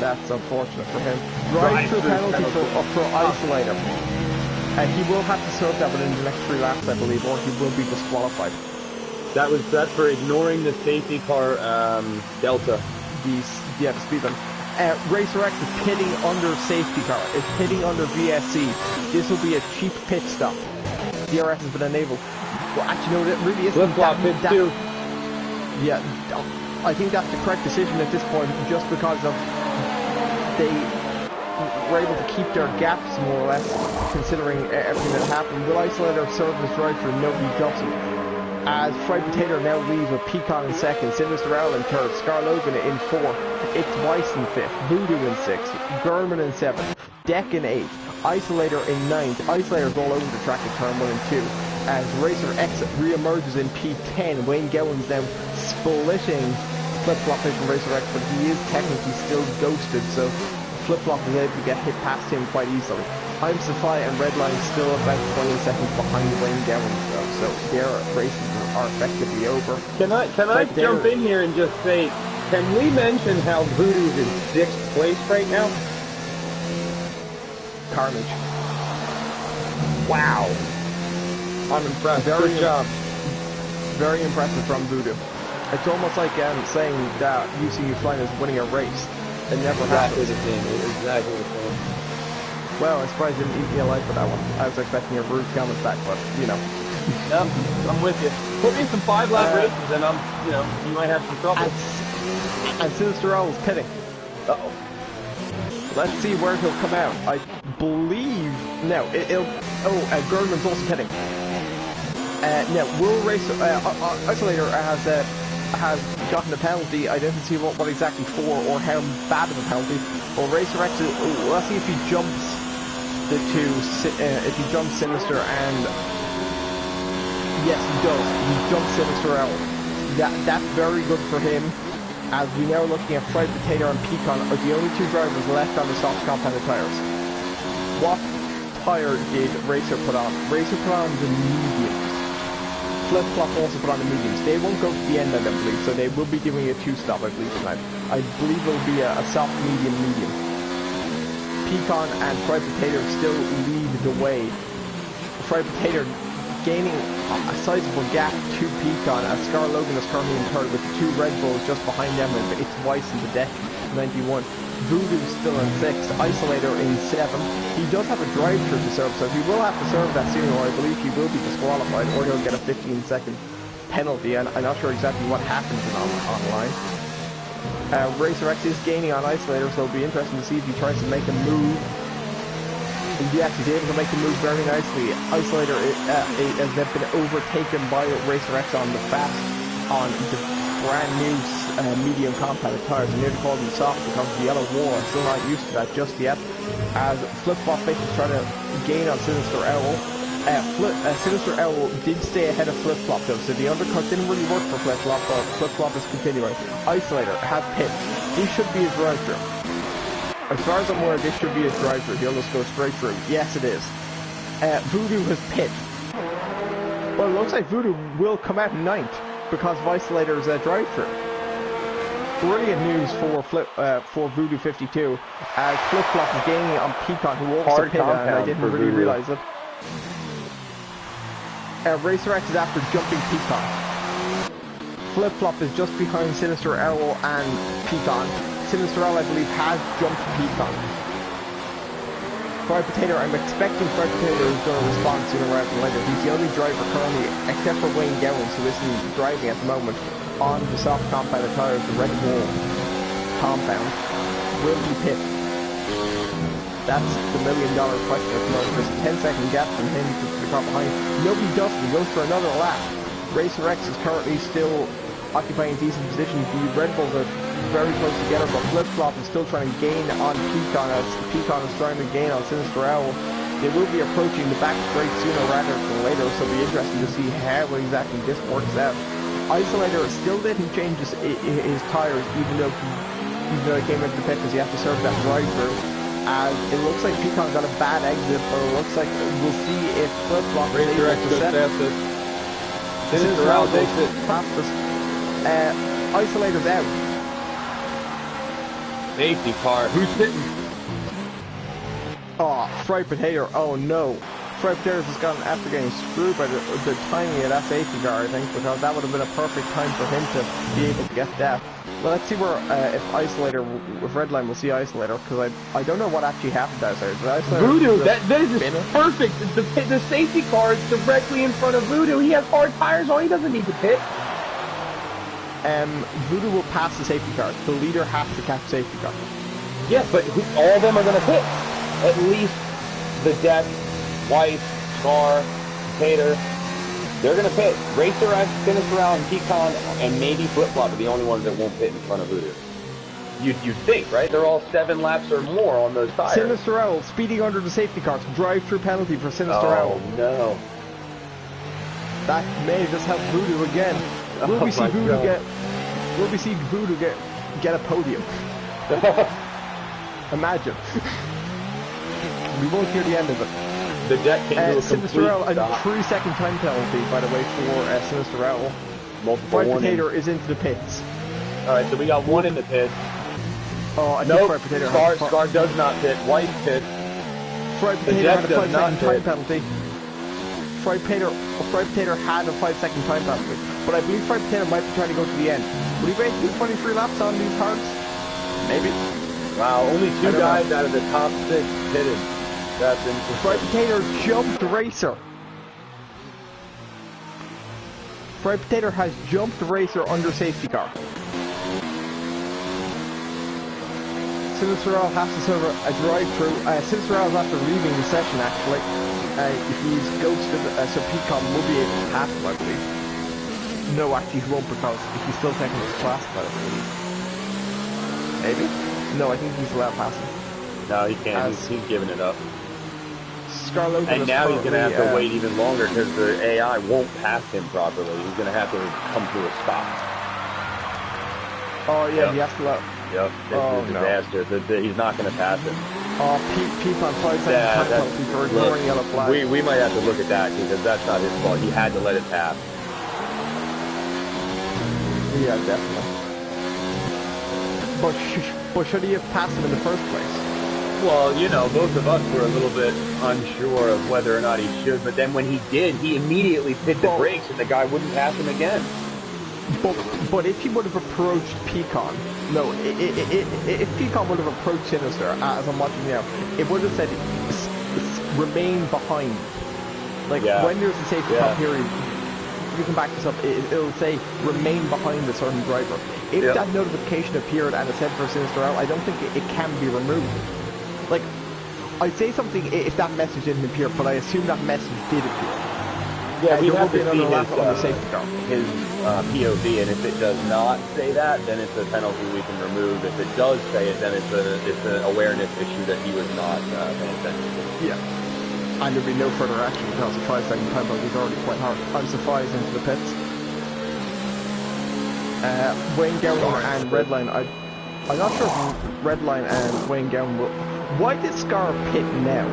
That's unfortunate for him. Drive-through penalty for Isolator. He will have to serve that within the next 3 laps, I believe, or he will be disqualified. That's for ignoring the safety car delta. The speed limit. Racer X is pitting under safety car. It's pitting under VSC. This will be a cheap pit stop. DRS has been enabled. Well, actually, no, it really isn't. Flip-flop pit too. Yeah, I think that's the correct decision at this point, just because of they were able to keep their gaps more or less, considering everything that happened. Will Isolator serve as driver? No, he doesn't. As Fried Potato now leads with Pecan in second, Sinister Owl in third, Scar Logan in fourth, It's Weiss in fifth, Voodoo in sixth, Gurman in seventh, Deck in eighth, Isolator in ninth. Isolator's all over the track in turn 1 and 2. As Racer X re-emerges in P10, Wayne Gowan's now splitting Flip-Flop from Racer X, but he is technically still ghosted, so Flip-Flop is able to get hit past him quite easily. I'm Safai and Redline still about 20 seconds behind Wayne Gowan, so their races are effectively over. Can I jump in here and just say, can we mention how Voodoo's in 6th place right now? Carnage. Wow. I'm impressed. Good job. Very impressive from Voodoo. It's almost like saying that UCU Flying is winning a race. It never happens. Exactly the same. Well, I'm surprised you didn't eat me alive for that one. I was expecting a rude comment back, but, you know. Yep, I'm with you. Put me in some 5-lap races and you might have some trouble. And Sinister Owl is pitting. Uh-oh. Let's see where he'll come out. I believe... No, Gurman's also pitting. Now, will Racer... Isolator has gotten a penalty. I didn't see what exactly for or how bad of a penalty. Well, Racer X... let's see if he jumps the two... if he jumps Sinister and... Yes, he does. He jumps Sinister Owl. That's very good for him. As we now are looking at Fried Potato and Pecan are the only 2 drivers left on the soft compounded tires. What tire did Racer put on? Racer put on the mediums. Flip-Flop also put on the mediums. They won't go to the end, I don't believe, so they will be doing a 2-stop, I believe, tonight. I believe it will be a soft medium. Pecan and Fried Potato still lead the way. Fried Potato gaining a sizable gap to Pecan as Scar Logan is currently in third with the 2 Red Bulls just behind them, and It's Weiss in the deck 91. Voodoo still in 6th, Isolator in 7th. He does have a drive-through to serve, so he will have to serve that soon, or I believe he will be disqualified, or he'll get a 15-second penalty, and I'm not sure exactly what happens online. Racer X is gaining on Isolator, so it'll be interesting to see if he tries to make a move. Yes, he's able to make the move very nicely. Isolator has been overtaken by Racer X on the brand new medium compounded tires. I nearly called them soft because of the yellow wall. I'm still not used to that just yet. As Flip-Flop is trying to gain on Sinister Owl. Sinister Owl did stay ahead of Flip-Flop though, so the undercut didn't really work for Flip-Flop, but Flip-Flop is continuing. Isolator has pit. This should be his drive-through. As far as I'm aware, this should be his drive-through. He'll just go straight through. Yes, it is. Voodoo has pit. Well, it looks like Voodoo will come out 9th because of Isolator's drive-through. Brilliant news for Voodoo 52 as Flip-Flop is gaining on Pecan, who also pitted, and I didn't really realize it. Racer X is after jumping Pecan. Flip-Flop is just behind Sinister Owl and Pecan. Sinister Owl, I believe, has jumped Pecan. Fried Potato, I'm expecting Fried Potato is going to respond sooner rather than later. He's the only driver currently, except for Wayne Gowans, who isn't driving at the moment, on the soft compound tires, the Red Bull compound. Will he pit? That's the million-dollar question at the moment. There's a 10-second gap from him to the car behind. No, he doesn't. He goes for another lap. Racer X is currently still occupying a decent position. The Red Bulls are very close together, but Flip Flop is still trying to gain on Pecan as Pecan is trying to gain on Sinister Owl. They will be approaching the back straight sooner rather than later, so it'll be interesting to see how exactly this works out. Isolator still didn't change his tires, even though he came into the pit because he has to serve that drive-through. As it looks like Pecan got a bad exit, but it looks like we'll see if Flip Flop is able to set it. Sinister Owl takes it fastest. Isolator's out. Safety car. Who's sitting? Oh, Fried Potato. Oh no. Fried Potatoes has gotten after getting screwed by the timing of that safety car, I think, because that would have been a perfect time for him to be able to get that. Well, let's see where if Redline will see Isolator, because I don't know what actually happened to Isolator. Voodoo, that is perfect. The safety car is directly in front of Voodoo. He has hard tires on. He doesn't need to pit. Voodoo will pass the safety car. The leader has to catch the safety car. Yes, but all of them are going to pit. At least the Deck, White, Scar, Tater, they're going to pit. Racer X, Sinister Owl, and Pecan, and maybe Flip Flop are the only ones that won't pit in front of Voodoo. You'd think, right? They're all 7 laps or more on those tires. Sinister Owl speeding under the safety car. Drive-through penalty for Sinister Owl. Oh, no. That may just help Voodoo again. Will we see Voodoo get? Will we see Voodoo get a podium? Imagine. We won't hear the end of it. The Deck came to a Sinister Owl, complete stop. a 3-second time penalty, by the way, for Sinister Owl. Multiple Fried warnings. Potato is into the pits. Alright, so we got one in the pit. Oh, I think Nope, Fried Potato Scar does not pit. White pit. Fried Potato had a 5-second time penalty. Fried Potato had a 5-second time penalty. But I believe Fried Potato might be trying to go to the end. Will he be able to do 23 laps on these hards? Maybe. Wow, only 2 guys out of the top 6 pitted. That's interesting. Fried Potato jumped Racer. Fried Potato has jumped Racer under safety car. Sinister Owl has to serve a drive-through. Sinister Owl is after leaving the session, actually. He's ghosted, so Pecan will be able to pass him, I believe. No, actually he won't, because he's still taking his class, I believe. Maybe? No, I think he's allowed passing. No, he can't. He's giving it up. Scarlogan and now he's going to have to wait even longer because the AI won't pass him properly. He's going to have to come to a stop. Oh, yeah, he has to let... Yep, this is a disaster. He's not going to pass him. Oh, Pete on 5 seconds penalty for ignoring yellow flag. We might have to look at that because that's not his fault. He had to let it pass. Yeah, definitely. But should he have passed him in the first place? Well, you know, both of us were a little bit unsure of whether or not he should, but then when he did, he immediately hit the brakes and the guy wouldn't pass him again. But if he would have approached Pecan, no, if Pecan would have approached Sinister, as I'm watching now, it would have said, remain behind. Like, when there's a safety car period, you can back this up, it'll say, remain behind a certain driver. If that notification appeared and it said for Sinister Owl, I don't think it can be removed. Like, I'd say something if that message didn't appear, but I assume that message did appear. Yeah, we have to see his POV, and if it does not say that, then it's a penalty we can remove. If it does say it, then it's an awareness issue that he was not paying attention to. Yeah. And there'd be no further action because the 5-second time penalty is already quite hard. I'm surprised into the pits. Wayne Gowan and Redline, I'm not sure if Redline and Wayne Gowan will... Why did Scar pit now?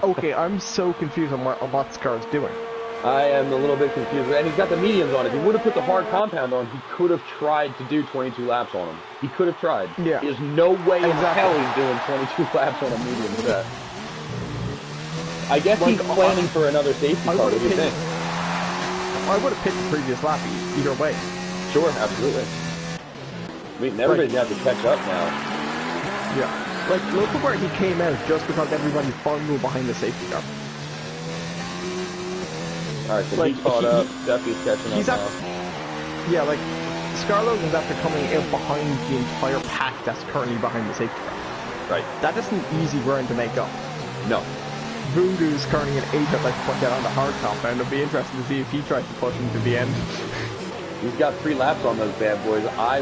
Okay, I'm so confused on what Scar's doing. I am a little bit confused. And he's got the mediums on. If he would have put the hard compound on, he could have tried to do 22 laps on him. He could have tried. Yeah. There's no way in hell he's doing 22 laps on a medium set. I guess he's planning for another safety car. What do you think? I would have picked the previous lap either way. Sure, absolutely. I mean, everybody's going to have to catch up now. Yeah. Like, look at where he came out just because everybody bundled behind the safety car. Alright, so Like, he's caught up. Duffy's catching up now. Yeah, like, Scar Logan's after coming out behind the entire pack that's currently behind the safety car. Right. That is an easy ground to make up. No. Voodoo's currently an 8 I'd like to put that on the hard compound. It'll be interesting to see if he tries to push him to the end. He's got 3 laps on those bad boys. I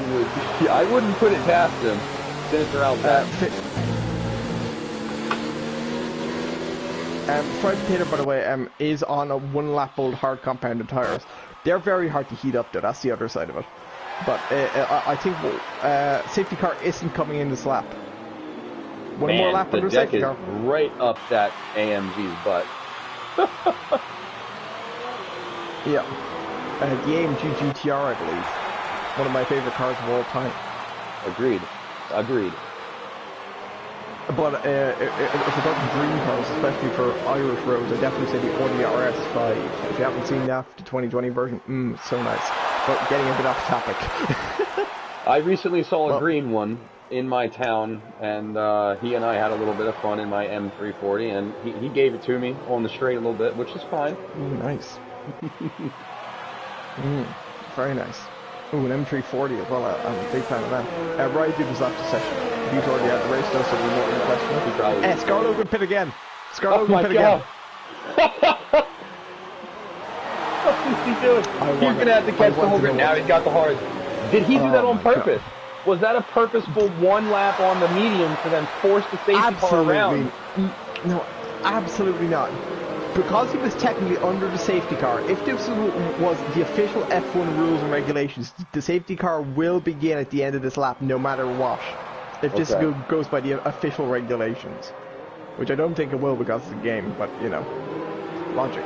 wouldn't put it past him. Sinister out back. Fried Potato, by the way, is on a 1 lap old hard compounded tires. They're very hard to heat up though, that's the other side of it. But I think safety car isn't coming in this lap. One more lap under safety car. Right up that AMG's butt. Yeah. The AMG GTR, I believe. One of my favorite cars of all time. Agreed. But if we're talking dream cars, especially for Irish roads, I definitely say the Audi RS5. If you haven't seen that, the 2020 version, so nice. But getting a bit off topic. I recently saw a green one in my town, and he and I had a little bit of fun in my M340, and he gave it to me on the straight a little bit, which is fine. Ooh, nice. Very nice. Ooh, an M340 as well. I'm a big fan of that. Ryan did his after session. He's already had the race, though, so we won't question. Scar Logan pit again. Scar Logan pit again. What's he doing? He's going to have to catch the whole grid. Now he's got the hards. Did he do that on purpose? God. Was that a purposeful 1 lap on the medium to then force the safety car around? No, absolutely not. Because he was technically under the safety car, if this was the official F1 rules and regulations, the safety car will begin at the end of this lap no matter what. If this goes by the official regulations. Which I don't think it will because it's a game, but, you know, logic.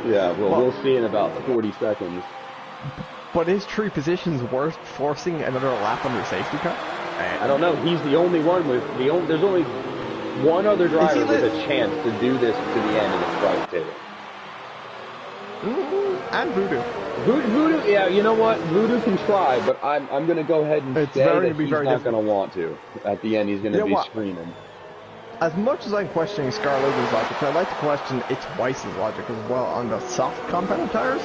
Yeah, well, we'll see in about 40 seconds. But is 3 positions worth forcing another lap under safety car? I don't know. He's the only one with there's only one other driver with a chance to do this to the end of this private table. And Voodoo. Voodoo, yeah, you know what? Voodoo can try, but I'm going to go ahead and say that he's not going to want to. At the end, he's going to be screaming. As much as I'm questioning Scar Logan's logic, I'd like to question It's Weiss's logic as well on the soft compound tires.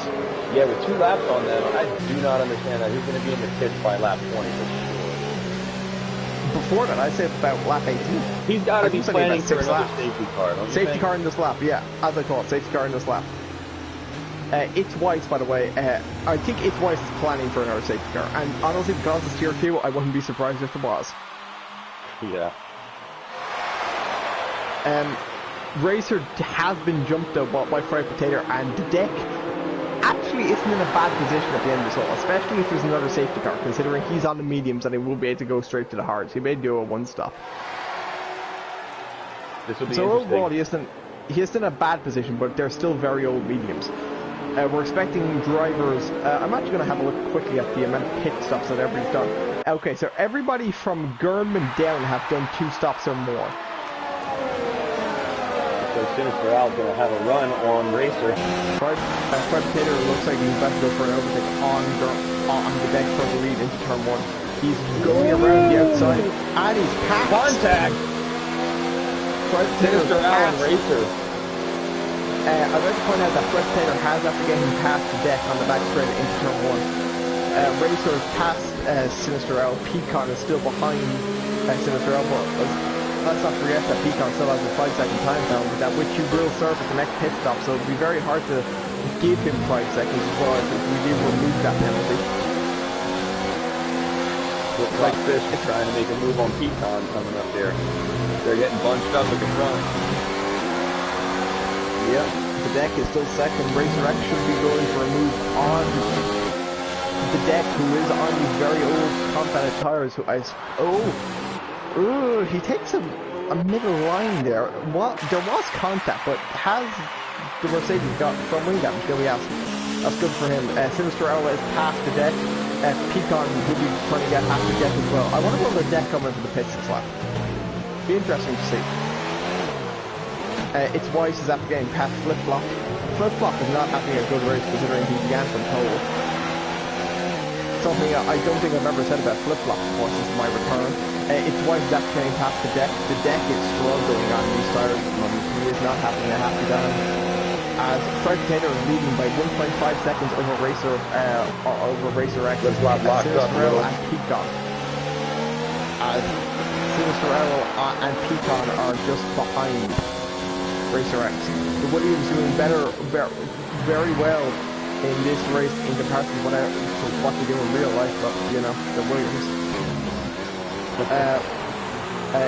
Yeah, with 2 laps on them, I do not understand that. He's going to be in the pits by lap 20 for sure. Before that, I'd say about lap 18. He's got to be planning for another safety car, don't you Safety think? car in this lap, yeah. As I call it, safety car in this lap. It's Weiss, by the way. I think It's Weiss is planning for another safety car. And honestly, because it's tier 2, I wouldn't be surprised if there was. Yeah. Racer has been jumped though by Fried Potato, and the deck actually isn't in a bad position at the end of this all, especially if there's another safety car, considering he's on the mediums and he will be able to go straight to the hards. He may do a 1-stop. This will be so overall, he isn't in a bad position, but they're still very old mediums. We're expecting drivers. I'm actually going to have a look quickly at the amount of pit stops that everybody's done. Okay, so everybody from Gurman down have done 2 stops or more. So Sinister Al's going to have a run on Racer. Fried Potato looks like he's about to go for an overtake on the deck for the lead into turn 1. He's going around the outside, and he's passed. Contact! Sinister Al and Racer. I'd like to point out that Fried Potato has, after getting past the deck on the back straight into turn 1. Racer has passed Sinister Al. Pecan is still behind Sinister Al, but let's not forget that Pecan still has a 5-second time penalty, that which you will serve at the next pit stop, so it'll be very hard to give him 5 seconds as well if we do remove that penalty. Looks like Fish is trying to make a move on Pecan coming up there. They're getting bunched up at the front. Yep, the deck is still second. Racer X should be going for a move on the deck, who is on these very old compounded tires, who he takes a middle line there. There was contact, but has the Mercedes got front wing damage? There we ask. That's good for him. Sinister Outlet is past the deck. Pecan will be trying to get past the deck as well. I wonder will the deck come into the pits this lap. Be interesting to see. It's Weiss is after getting past Flip Flop. Flip Flop is not having a good race considering he began from pole. something I don't think I've ever said about flip-flop before since my return. It's why he's after getting past the deck. The deck is struggling on these tires at the moment. He is not having a happy time. As Fred Taylor is leading by 1.5 seconds over Racer X. Flip-flop locked up a little. And Pecan. As Sinisterello and Pecan are just behind Racer X. The Williams doing very well in this race in comparison to what they do in real life, but you know, the Williams.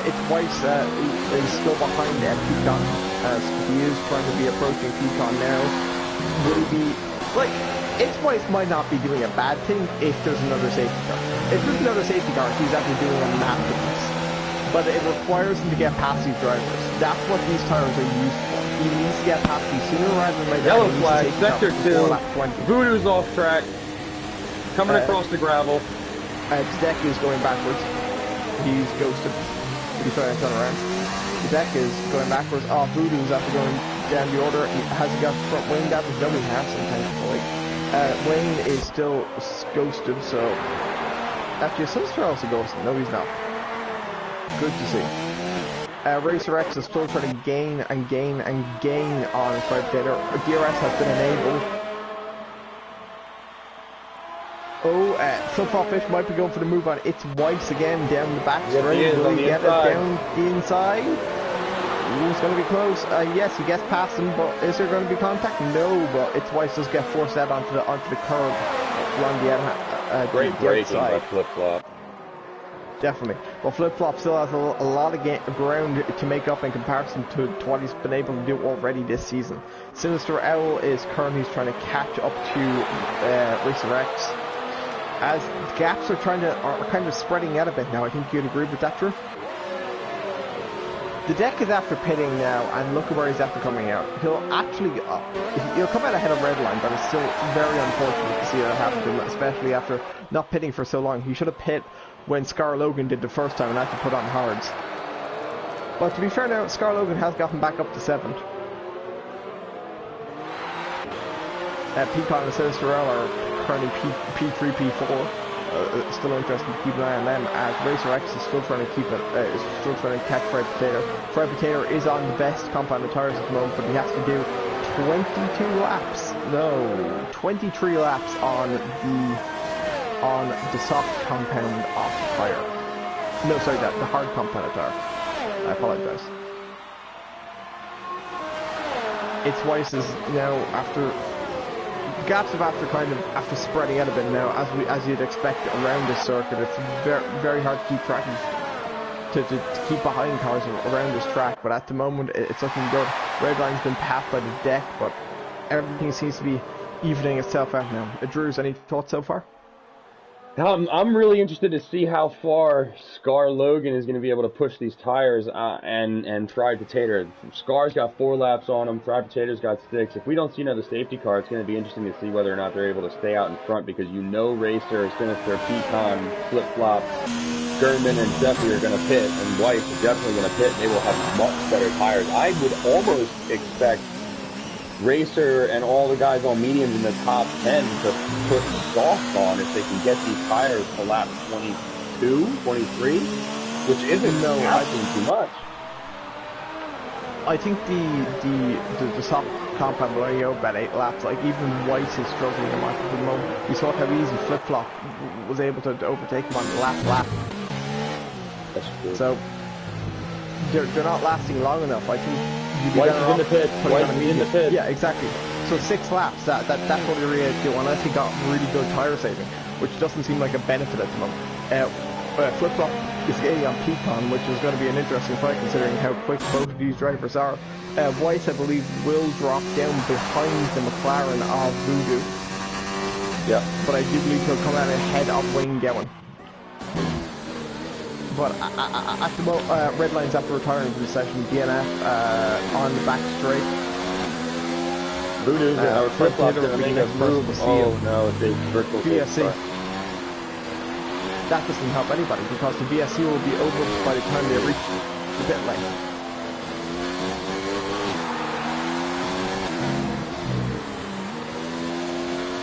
It's Weiss who is still behind Pecan, as he is trying to be approaching Pecan now. Will he be, like, it's Weiss might not be doing a bad thing if there's another safety car. If there's another safety car, he's actually doing a masterpiece. But it requires him to get past these drivers. That's what these tires are used for. He needs to get past these sooner rather than later. Yellow flag, sector 2. Voodoo's off track. Coming across the gravel. Deck is going backwards. He's ghosted. He's trying to turn around. Deck is going backwards. Oh, Voodoo's after going down the order. Has he got front wing damage? No, he hasn't, thankfully. Wayne is still ghosted, so... Actually, Sinister also ghosted. No, he's not. Good to see. Racer X is still trying to gain and gain and gain on Fred Taylor. DRS has been enabled. Oh, Flip-Flop Fish might be going for the move on. It's Weiss again down the back straight. Will he get it down the inside? Ooh, it's going to be close. Yes, he gets past him, but is there going to be contact? No, but it's Weiss does get forced out onto the curb along the great braking by Flip-Flop. Definitely. Well, Flip-Flop still has a lot of ground to make up in comparison to what he's been able to do already this season. Sinister Owl is currently trying to catch up to Racer X. As gaps are kind of spreading out a bit now. I think you'd agree with that, Drew? The deck is after pitting now, and look at where he's after coming out. He'll come out ahead of Redline, but it's still very unfortunate to see that happen to him, especially after not pitting for so long. He should have pit when Scar Logan did the first time and had to put on hards. But to be fair now, Scar Logan has gotten back up to 7th. Pecan and Sinisterel are currently P3, P4. Still interested to keep an eye on them, as Racer X is still trying to still trying to catch Fred Potato. Fred Potato is on the best compounded tires at the moment, but he has to do 22 laps. No, 23 laps on the soft compound of the tire. No, sorry, the hard compounded tire. I apologize. It's Weiss's now after. Gaps have after spreading out a bit now, as you'd expect around this circuit. It's very hard to keep track to keep behind cars around this track, but at the moment it's looking good. Redline's been passed by the deck, but everything seems to be evening itself out now. Drews, any thoughts so far? I'm really interested to see how far Scar Logan is going to be able to push these tires and Fried Potato. Scar's got 4 laps on him, Fried Potato's got 6. If we don't see another safety car, it's going to be interesting to see whether or not they're able to stay out in front, because you know Racer, Sinister, Pecan, Flip-Flop, Gurman, and Jeffrey are going to pit, and Weiss is definitely going to pit. They will have much better tires. I would almost expect Racer and all the guys on mediums in the top 10 to put soft on if they can get these tires to lap 22, 23, which isn't asking too much. I think the soft compound will only go about 8 laps. Like, even Weiss is struggling in market at the moment. We saw how easy Flip-Flop was able to overtake him on the last lap. That's true. So they're not lasting long enough. I think Weiss is in the pit. Weiss is in the pit. Yeah, exactly. So 6 laps. That's what you really do, unless he got really good tire saving, which doesn't seem like a benefit at the moment. Flip-Flop is getting on Pecan, which is going to be an interesting fight considering how quick both of these drivers are. Weiss, I believe, will drop down behind the McLaren of Voodoo. Yeah. But I do believe he'll come out ahead of Wayne Gowan. But at the moment, Redline's after retiring from the session. DNF on the back straight. Voodoo's our Flip-Flop's going to make a move. Oh no, it's a virtual VSC. That doesn't help anybody, because the VSC will be over by the time they reach the pit lane.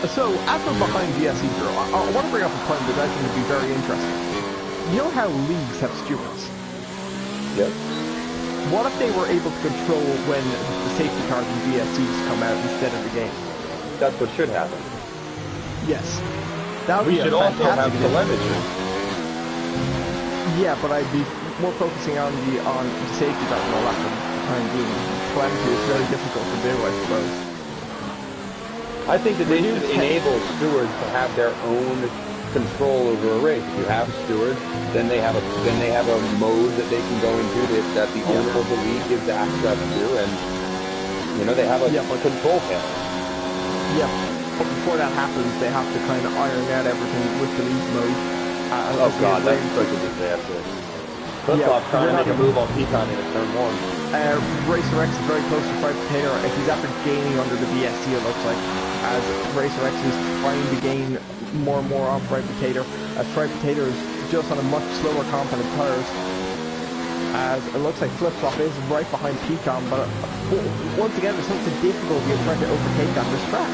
So, after behind VSE Bureau, I want to bring up a point that I think would be very interesting. You know how leagues have stewards? Yep. What if they were able to control when the safety cars and VSCs come out instead of the game? That's what should happen. Yes. That would We be should a also have fantastic telemetry. Yeah, but I'd be more focusing on the safety cars and all that for the time being. Telemetry is very difficult to do, I suppose. I think that they should enable stewards to have their own control over a race. If you have a steward, then they have a mode that they can go into that the owner of the league gives access to, and they have a control panel. Yeah, but before that happens, they have to kind of iron out everything with the league mode. Oh god, that's such a disaster. Flip-flop's trying to make a move on Pecan in turn 1. Racer X is very close to Fried Potato. He's after gaining under the VSC, it looks like, as Racer X is trying to gain more and more on Fried Potato, as Fried Potato is just on a much slower compound of tires. As it looks like Flip-flop is right behind Pecan, but once again, there's something difficult in trying to overtake on this track.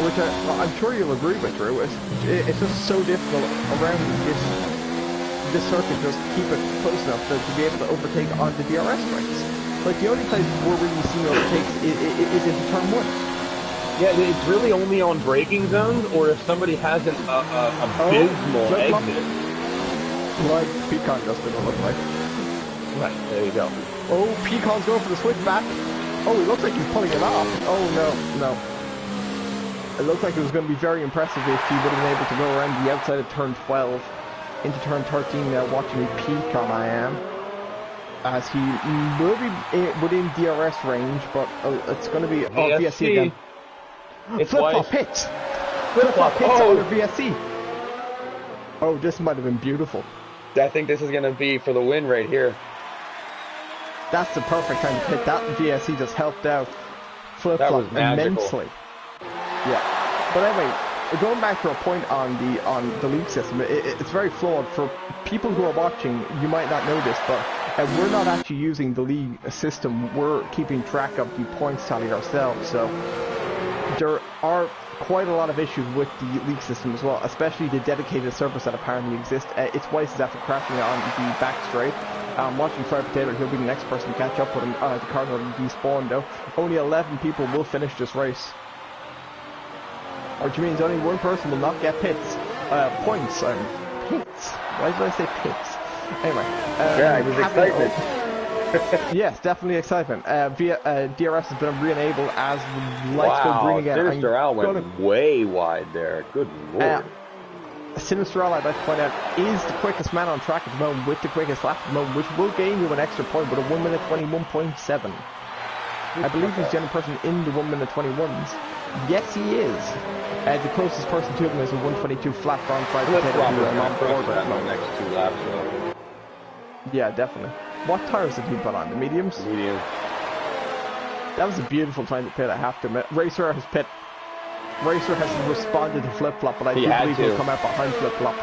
Which I'm sure you'll agree with, Drew. It's just so difficult around this circuit, just keep it close enough to be able to overtake on the DRS tracks. Like, the only place we're really seeing overtakes is in turn 1. Yeah, it's really only on braking zones, or if somebody has an abysmal exit. Like Pecan just didn't look like. Right, there you go. Oh, Pecan's going for the switchback. Oh, it looks like he's pulling it off. Oh, no. It looked like it was going to be very impressive if he would have been able to go around the outside of turn 12 into turn 13 now, watching Pecan I am. As he will be within DRS range, but it's going to be VSC again. Flip-flop hits! Flip-flop hits under VSC! Oh, this might have been beautiful. I think this is going to be for the win right here. That's the perfect time to hit. That VSC just helped out Flip-flop immensely. Yeah. But anyway, going back to a point on the league system, it's very flawed. For people who are watching, you might not know this, but we're not actually using the league system. We're keeping track of the points tally ourselves. So there are quite a lot of issues with the league system as well, especially the dedicated servers that apparently exist. It's Weiss is after crashing on the back straight. Watching Fried Potato, he'll be the next person to catch up with him. The cars are despawned though. Only 11 people will finish this race. Which means only one person will not get points. Pits? Why did I say pits? Anyway. Yeah, it was excitement. Yes, definitely excitement. DRS has been re-enabled as the lights go green again. Sinister Al went way wide there. Good lord. Sinister Al, I'd like to point out, is the quickest man on track at the moment with the quickest lap at the moment, which will gain you an extra point with a 1 minute 21.7. I believe he's the only person in the 1 minute 21s. Yes, he is. The closest person to him is a 122 flat on Fried Potato. The next 2 laps, though. Yeah, definitely. What tires did he put on? The mediums? Medium. That was a beautiful time to pit, I have to admit. Racer has pit. Racer has responded to Flip-flop, but I do believe he'll come out behind Flip-flop.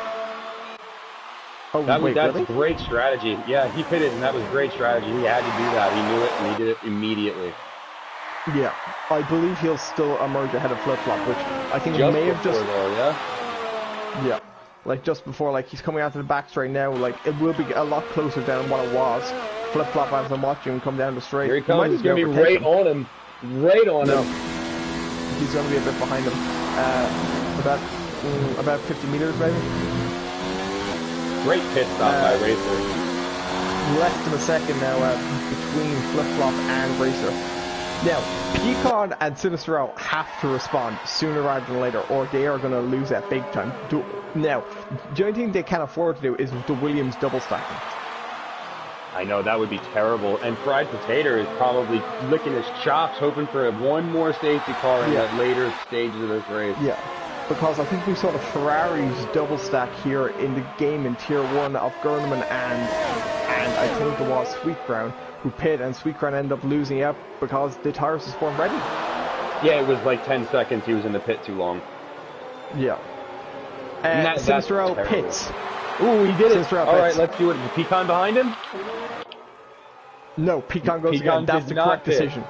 Oh, that's really? Great strategy. Yeah, he pitted, and that was great strategy. He had to do that. He knew it, and he did it immediately. Yeah, I believe he'll still emerge ahead of Flip-flop, which I think just may have just... though, yeah, like just before, like he's coming out to the back straight now, like it will be a lot closer than what it was. Flip-flop, as I'm watching him come down the straight. Here he comes, he's going to be right on him. Right on him. He's going to be a bit behind him. About 50 meters, maybe. Great pit stop by Racer. Less than a second now between Flip-flop and Racer. Now, Pecan and Sinister Al have to respond sooner rather than later, or they are going to lose that big time. Now, the only thing they can afford to do is the Williams double stacking. I know, that would be terrible. And Fried Potato is probably licking his chops, hoping for one more safety car in the later stages of this race. Yeah, because I think we saw the Ferrari's double stack here in the game in Tier 1 of Gurneman and I think it was Sweetground, who pit, and Sweetground ended up losing out because the tires just weren't ready. Yeah, it was like 10 seconds he was in the pit too long. Yeah. Sinister Al pits. Ooh, he did it. Alright, let's do it. Is Pecan behind him? No, Pecan goes again. That's the correct decision.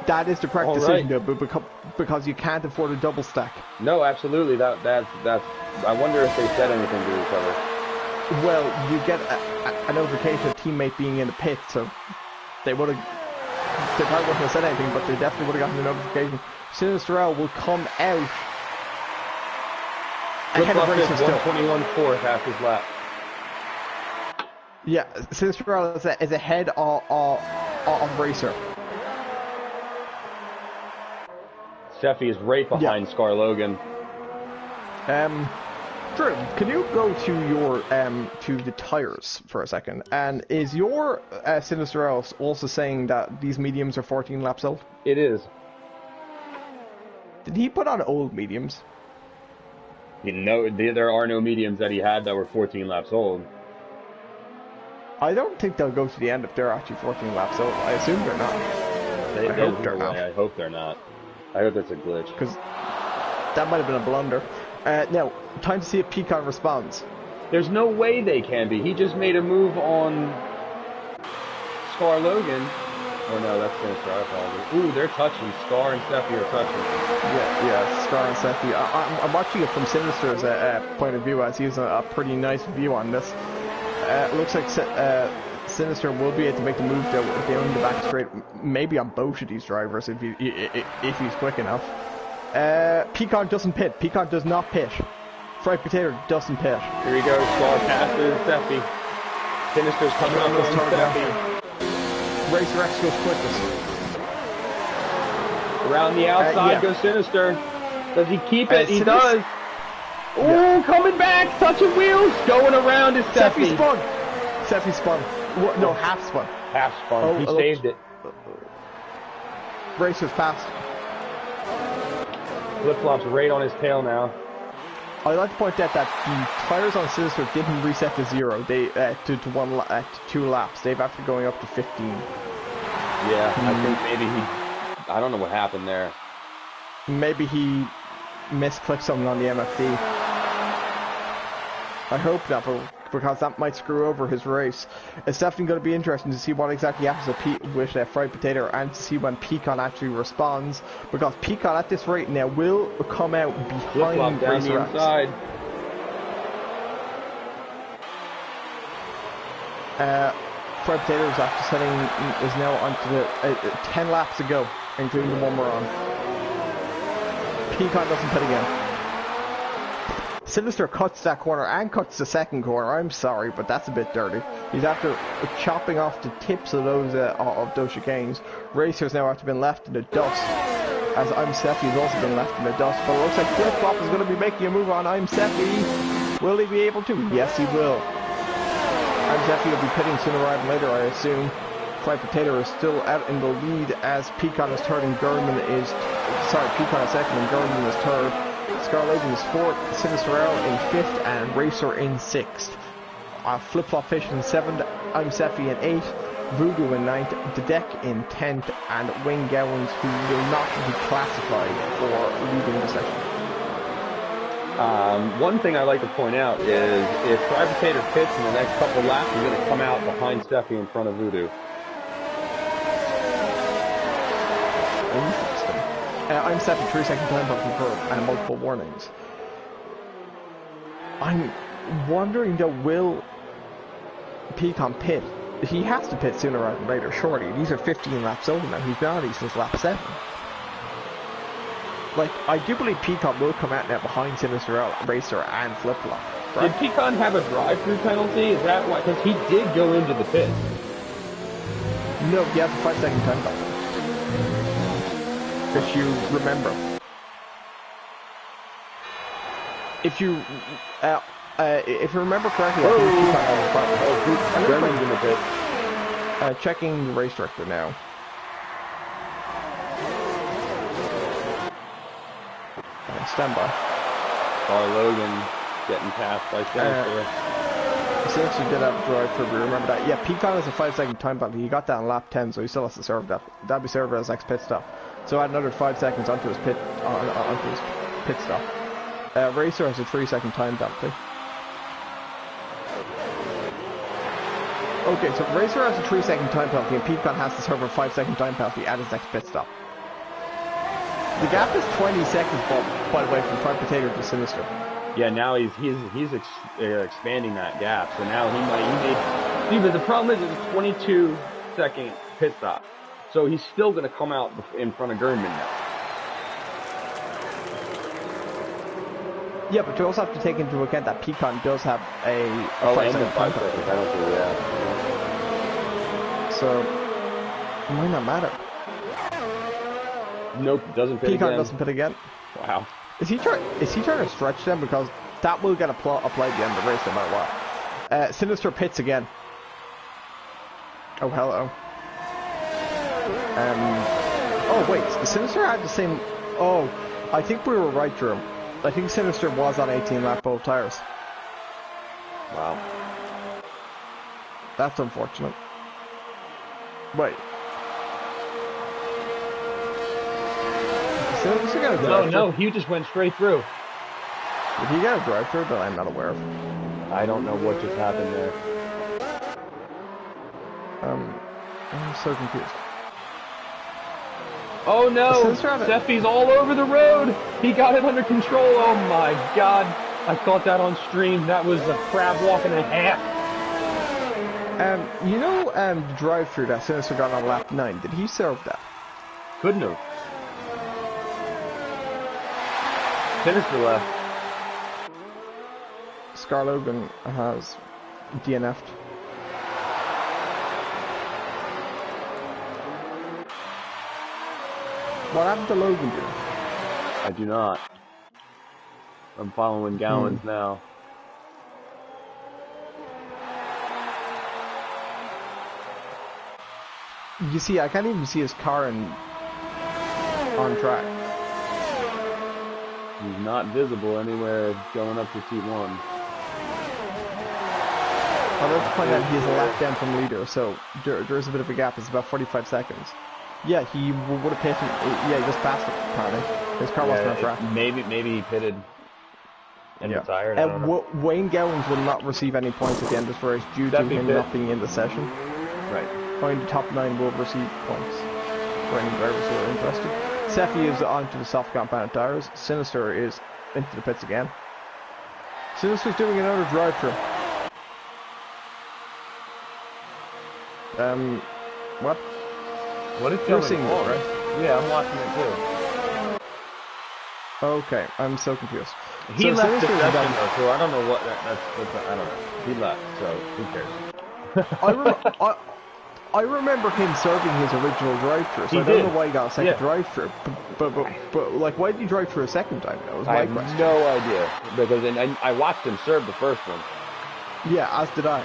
That is the correct All decision, right. though, but because you can't afford a double stack. No, absolutely. That's. I wonder if they said anything to each other. Well, you get a notification of a teammate being in the pit, so they would have. They probably wouldn't have said anything, but they definitely would have gotten a notification. Sinisterel will come out ahead of Racer still. 121 fourth half his lap. Yeah, Sinisterel is ahead of Racer. Seffi is right behind Scar Logan. Drew, can you go to your to the tires for a second? And is your Sinisterel also saying that these mediums are 14 laps old? It is. Did he put on old mediums? You know, there are no mediums that he had that were 14 laps old. I don't think they'll go to the end if they're actually 14 laps old. I assume they're not. I hope they're not. I hope they're not. I hope that's a glitch. Because that might have been a blunder. Now, time to see if Pecan responds. There's no way they can be. He just made a move on Scar Logan. Oh no, that's Sinister. I apologize. Ooh, they're touching. Scar and Steffi are touching. Yeah, Scar and Steffi. I'm watching it from Sinister's point of view, as he has a pretty nice view on this. It looks like Sinister will be able to make the move down the back straight, maybe on both of these drivers if he's quick enough. Pecan doesn't pit. Pecan does not pit. Fried Potato doesn't pit. Here we go. Scar passes Steffi. Sinister's coming up on Steffi. Racer X goes quickest. Around the outside goes Sinister. Does he keep it? He does. Ooh, coming back, touching wheels, going around is Steffi. Steffi spun. No, half spun. Half spun. He saved it. Racer's fast. Flip-flops right on his tail now. I'd like to point out that the tires on Sinister didn't reset to 0. They to 2 laps. They've after going up to 15. Yeah, I think maybe I don't know what happened there. Maybe he misclicked something on the MFD. I hope not, because that might screw over his race. It's definitely going to be interesting to see what exactly happens with Fried Potato and to see when Pecan actually responds, because Pecan at this rate now will come out behind Racer X. Fried Potato is actually is now onto the 10 laps to go, including the one we're on. Pecan doesn't pit again. Sinister cuts that corner and cuts the second corner. I'm sorry, but that's a bit dirty. He's after chopping off the tips of those chicanes. Racer's now after been left in the dust. As I'm Seffi has also been left in the dust. But it looks like Flip Flop is going to be making a move on I'm Seffi. Will he be able to? Yes, he will. I'm Seffi will be pitting sooner rather than later, I assume. Fried Potato is still out in the lead as Pecan is third and Pecan is second and Gurman is third. Scar Logan is 4th, Sinisterel in 5th, and Racer in 6th. Flip Flop Fish in 7th, I'm Seffi in 8th, Voodoo in 9th, Dedek in 10th, and Wayne Gowans, who will not be classified for leading the session. One thing I'd like to point out is if Fried Potato pits in the next couple laps, he's going to come out behind Steffi in front of Voodoo. I'm set for 3-second time penalty for multiple warnings. I'm wondering though, will Pecan pit? He has to pit sooner rather than later, surely. These are 15 laps over now. He's been on these since lap 7. Like, I do believe Pecan will come out now behind Sinister Racer and Flip Flop. Right? Did Pecan have a drive-through penalty? Is that why? Because he did go into the pit. No, he has a 5-second time penalty. If you remember. If you remember correctly, German's in the pit. Checking the race director now. Stand by. Scar Logan getting passed by Sinister. Sinister did have a drive through, remember that. Yeah, Pecan has a 5-second time penalty. He got that on lap 10, so he still has to serve that. That'll be served as next pit stop. So add another 5 seconds onto his pit stop. Racer has a 3-second time penalty. Okay, so Racer has a 3-second time penalty, and Pecan has to serve a 5-second time penalty at his next pit stop. The gap is 20 seconds, by the way, from Prime Potato to Sinister. Yeah, now he's expanding that gap. So now he made. See, but the problem is it's a 22-second pit stop. So he's still going to come out in front of Gurman now. Yeah, but you also have to take into account that Pecan does have a 5-second time penalty. penalty, yeah. So it might not matter. Nope, doesn't pit Pecan again. doesn't pit again. Wow. Is he trying to stretch them, because that will get applied at the end of the race no matter what. Sinister pits again. Oh hello. Oh wait, Sinister had the same. Oh, I think we were right, Drew. I think Sinister was on 18 lap both tires. Wow. That's unfortunate. Wait. Sinister got a drive No, he just went straight through. Did he get a drive through that I'm not aware of? I don't know what just happened there. I'm so confused. Oh no! Seffi's all over the road! He got it under control! Oh my god! I caught that on stream. That was a crab walk and a half. You know, the drive-through that Sinister got on lap 9, did he serve that? Couldn't have. Sinister left. Scar Logan has DNF'd. What happened to Logan, dude? I do not. I'm following Gallons now. You see, I can't even see his car on track. He's not visible anywhere going up to T1. I'd like to point out he is a lap down from leader, so there is a bit of a gap. It's about 45 seconds. Yeah, he would have pitted. Yeah, he just passed it, apparently. His car wasn't on track. Maybe he pitted and retired. I don't know. Wayne Gowans will not receive any points at the end of this race due to him not being in the session. Right. Only the top 9 will receive points for any drivers who are interested. Seffi is onto the soft compound tires. Sinister is into the pits again. Sinister's doing another drive-through. What? What is You're seeing this, right? Yeah, I'm watching it too. Okay, I'm so confused. He left the session though, so I don't know what that's I don't know. He left, so who cares? I remember him serving his original drive-through, so I don't know why he got a second drive-through. But like, why did he drive through a second time? That was my question. I have no idea, because I watched him serve the first one. Yeah, as did I.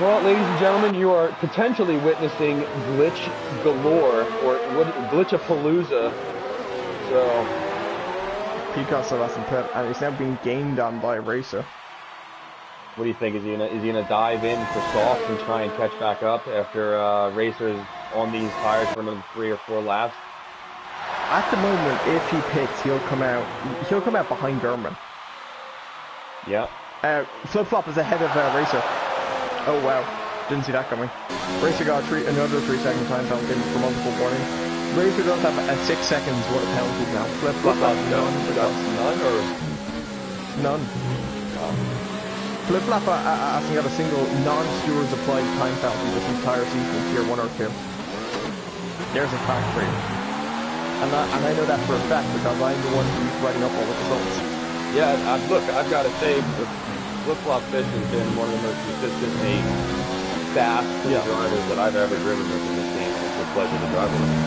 Well, ladies and gentlemen, you are potentially witnessing glitch galore, or glitchapalooza. So, Peacock still hasn't pit, and he's now being gained on by a racer. What do you think? Is he gonna dive in for soft and try and catch back up after racers on these tires for another 3 or 4 laps? At the moment, if he pits, he'll come out behind Gurman. Yeah. Flip Flop is ahead of Racer. Oh wow, didn't see that coming. Racer got another 3-second time penalty for multiple warning. Racer does have a 6 seconds worth of penalties now. Flip Flop has none. None. Wow. Flip Flop hasn't got a single non-stewards applied time penalty this entire season in Tier 1 or 2. There's a fact for you. And I know that for a fact because I'm the one who's writing up all the results. Yeah, look, I've got to say, Flip-Flop Fish has been one of the most consistently fast drivers that I've ever driven with in this game. It's a pleasure to drive with him.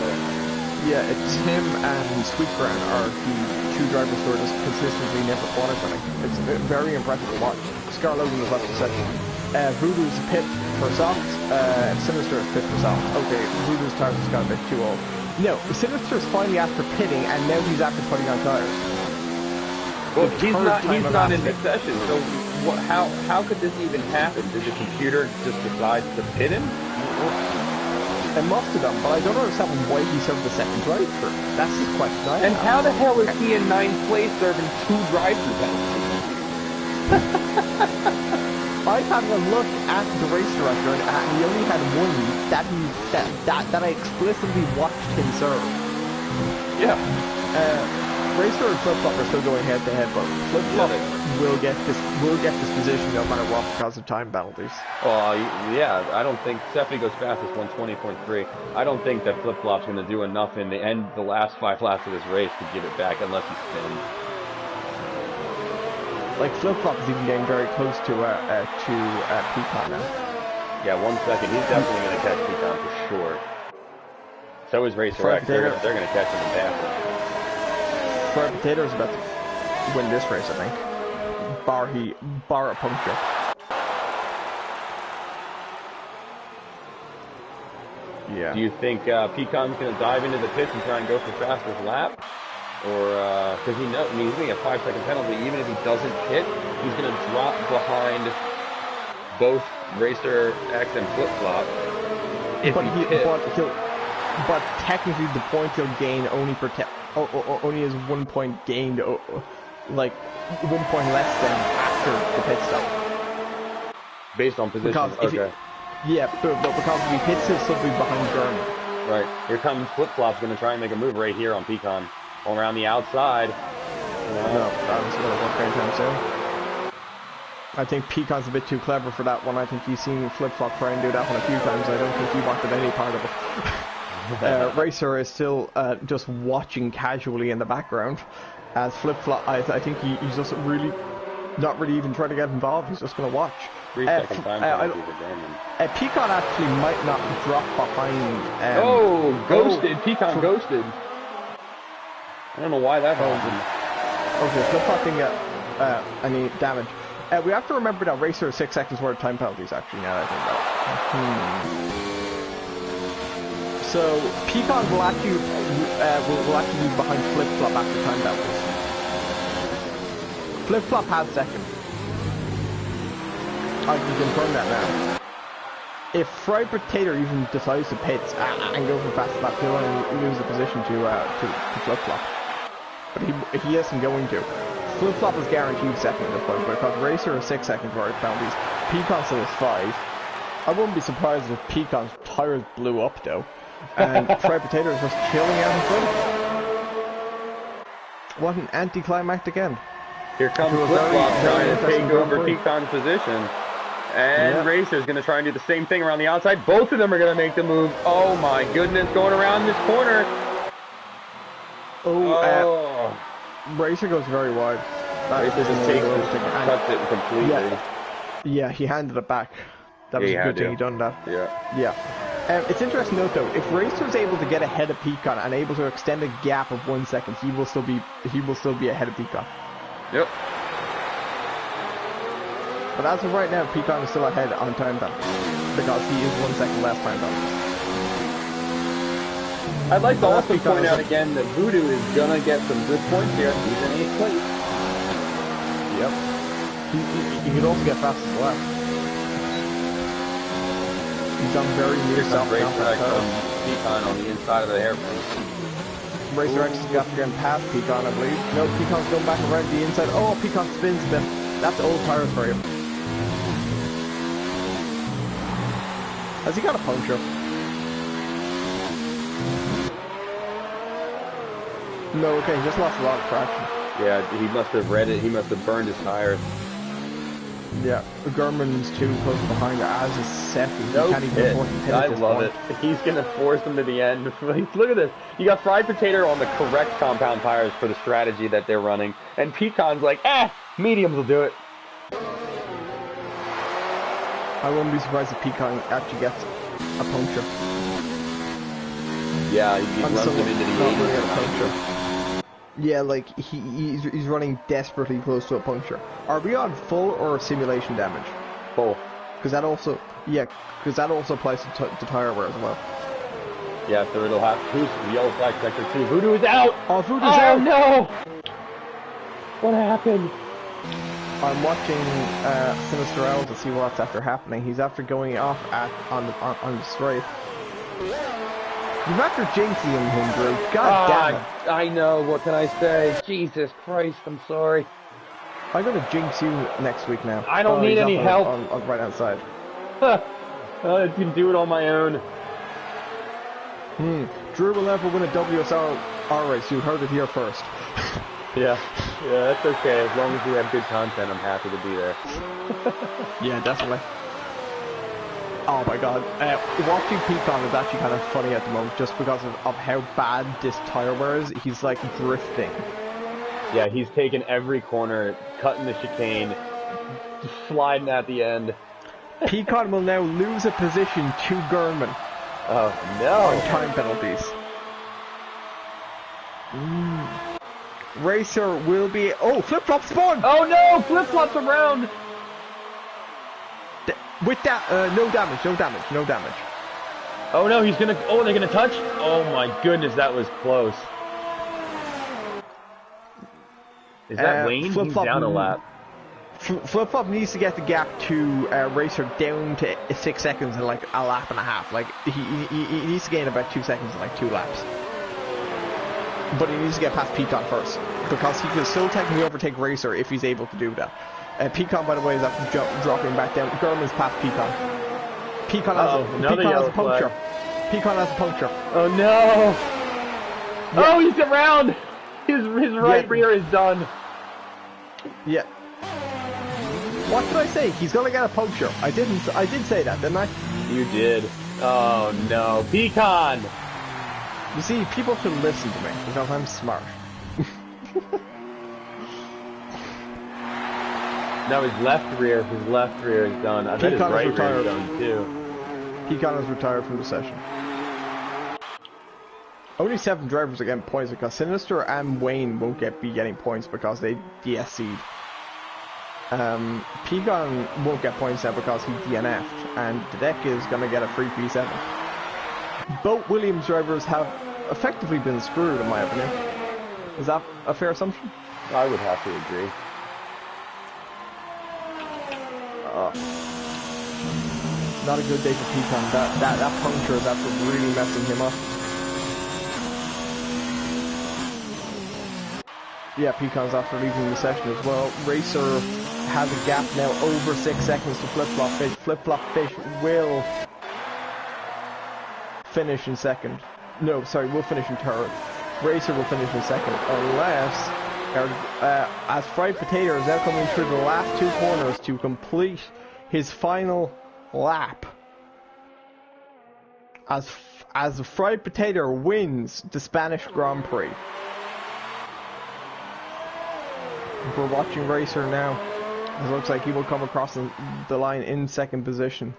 Yeah, it's him and Sweetground are the 2 drivers who are just consistently never corner turning. It's very impressive to watch. Scar Logan was left the section. Voodoo's pit for soft, Sinister is pit for soft. Okay, Voodoo's tires just got a bit too old. No, Sinister's finally after pitting, and now he's after putting on tires. Well, he's not in the session, so how could this even happen? Did the computer just decide to pit him? It must have done, but I don't understand why he served the second drive-through. That's the question I have. And how the hell is he in 9th place serving 2 drive-through penalties? I had a look at the race director, and he only had one that I explicitly watched him serve. Yeah. Racer and Flip Flop are still going head to head, but Flip Flop will get this position no matter what because of time penalties. Well, yeah, I don't think Stephanie goes fastest 120.3. I don't think that Flip Flop's going to do enough in the last 5 laps of this race to give it back unless he spins. Like Flip Flop is even getting very close to Pecan now. Yeah, 1 second. He's definitely going to catch Pecan for sure. So is Racer X. They're going to catch him and pass him. Fried Potato is about to win this race, I think. Bar a puncture. Yeah. Do you think Pecan's going to dive into the pits and try and go for fastest lap? Or, because he's going to get a 5-second penalty. Even if he doesn't pit, he's going to drop behind both Racer X and Flip Flop. But technically, the point he'll gain only only is 1 point gained, like 1 point less than after the pit stop. Based on position, okay. But because if he pits, he'll still be behind Gurman. Right. Here comes Flip Flop's going to try and make a move right here on Pecan. All around the outside. No, that was going to work anytime soon. I think Pecan's a bit too clever for that one. I think you've seen Flip Flop try and do that one a few times. I don't think he wanted any part of it. Racer is still just watching casually in the background as Flip Flop. I think he's just not really even trying to get involved. He's just going to watch. 3 second time. Pecan actually might not drop behind. Ghosted. Pecan ghosted. I don't know why that happened. Okay, Flip Flop didn't get any damage. We have to remember that Racer has 6 seconds worth of time penalties. Actually, now that I think about it. So Pecan will actually be behind Flip Flop after time penalties. Flip Flop has second. I can confirm that now. If Fried Potato even decides to pit and go for fast lap, he'll only lose the position to Flip Flop. But he isn't going to. Flip Flop is guaranteed second at this point, but because Racer has 6 seconds worth of penalties, Pecan still has 5. I wouldn't be surprised if Pecan's tires blew up though. And Fried Potato is just chilling out in front. What an anticlimactic end. Here comes Flip Flop trying to take over Pecan's position. And Racer's going to try and do the same thing around the outside. Both of them are going to make the move. Oh my goodness, going around this corner. Racer goes very wide. Racer just cuts it completely. Yeah, he handed it back. That was a good thing he done that. Yeah. It's interesting to note though, if Racer is able to get ahead of Pecan and able to extend a gap of 1 second, he will still be ahead of Pecan. Yep. But as of right now, Pecan is still ahead on time penalty because he is 1 second less time penalty. I'd like to also point out again that Voodoo is gonna get some good points here. He's in 8th place. Yep. He could also get fastest lap. He's done very near self-confidence. Pecan on the inside of the hairpin. Racer X is getting past Pecan, I believe. No, Pecan's going back around the inside. Oh, Pecan spins a bit. That's old tires for you. Has he got a puncture? No, okay, he just lost a lot of traction. Yeah, he must have read it. He must have burned his tires. Yeah, Gurman's too close behind, as is second. No pit. I love it. He's going to force them to the end. Look at this. You got Fried Potato on the correct compound tires for the strategy that they're running. And Pecan's like, mediums will do it. I wouldn't be surprised if Pecan actually gets a puncture. Yeah, he runs him into the 80s. Yeah, like he's running desperately close to a puncture. Are we on full or simulation damage? Full. Because that also applies to tire wear as well. Yeah, so it'll have who's yellow flag sector 2. Voodoo is out. Oh, Voodoo's out. Oh no! What happened? I'm watching Sinister L to see what's after happening. He's after going off on the straight. You've after jinxing him, Drew. God damn it. I know. What can I say? Jesus Christ, I'm sorry. I'm going to jinx you next week now. I don't need any help. On right outside. I can do it on my own. Drew will never win a WSR Alright, so you heard it here first. Yeah, that's okay. As long as we have good content, I'm happy to be there. Yeah, definitely. Oh my god. Watching Pecan is actually kind of funny at the moment just because of how bad this tire wear is. He's like drifting. Yeah, he's taking every corner, cutting the chicane, sliding at the end. Pecan will now lose a position to Gurman Oh, on no. time penalties. Racer will be... Oh, flip-flop spawn! Oh, no! Flip-flops around! With that, no damage. Oh, no, he's gonna... Oh, they're gonna touch? Oh, my goodness, that was close. Is that Wayne? He's down a lap. Flip-flop needs to get the gap to Racer down to 6 seconds in like a lap and a half. Like, he needs to gain about 2 seconds in like 2 laps. But he needs to get past Pecan first, because he can still technically overtake Racer if he's able to do that. Pecan, by the way, is after dropping back down. Gurman's past Pecan. Pecan has a puncture. Pecan has a puncture. Oh no! Yeah. Oh, he's around! His right rear is done. Yeah. What did I say? He's gonna get a puncture. I did say that, didn't I? You did. Oh no, Pecan! You see, people should listen to me because I'm smart. Now his left rear is done. I bet his right rear is done too. Pecan is retired from the session. Only 7 drivers are getting points because Sinister and Wayne won't be getting points because they DSC'd. Pecan won't get points now because he DNF'd, and the deck is gonna get a free P7. Both Williams drivers have effectively been screwed, in my opinion. Is that a fair assumption? I would have to agree. Not a good day for Pecan. That puncture is after really messing him up. Yeah, Pecan's after leaving the session as well. Racer has a gap now over 6 seconds to Flip-Flop Fish. Flip-Flop Fish will finish in second. No, sorry, will finish in third. Racer will finish in second, unless as Fried Potato is now coming through the last 2 corners to complete his final lap. As Fried Potato wins the Spanish Grand Prix. We're watching Racer now. It looks like he will come across the line in second position.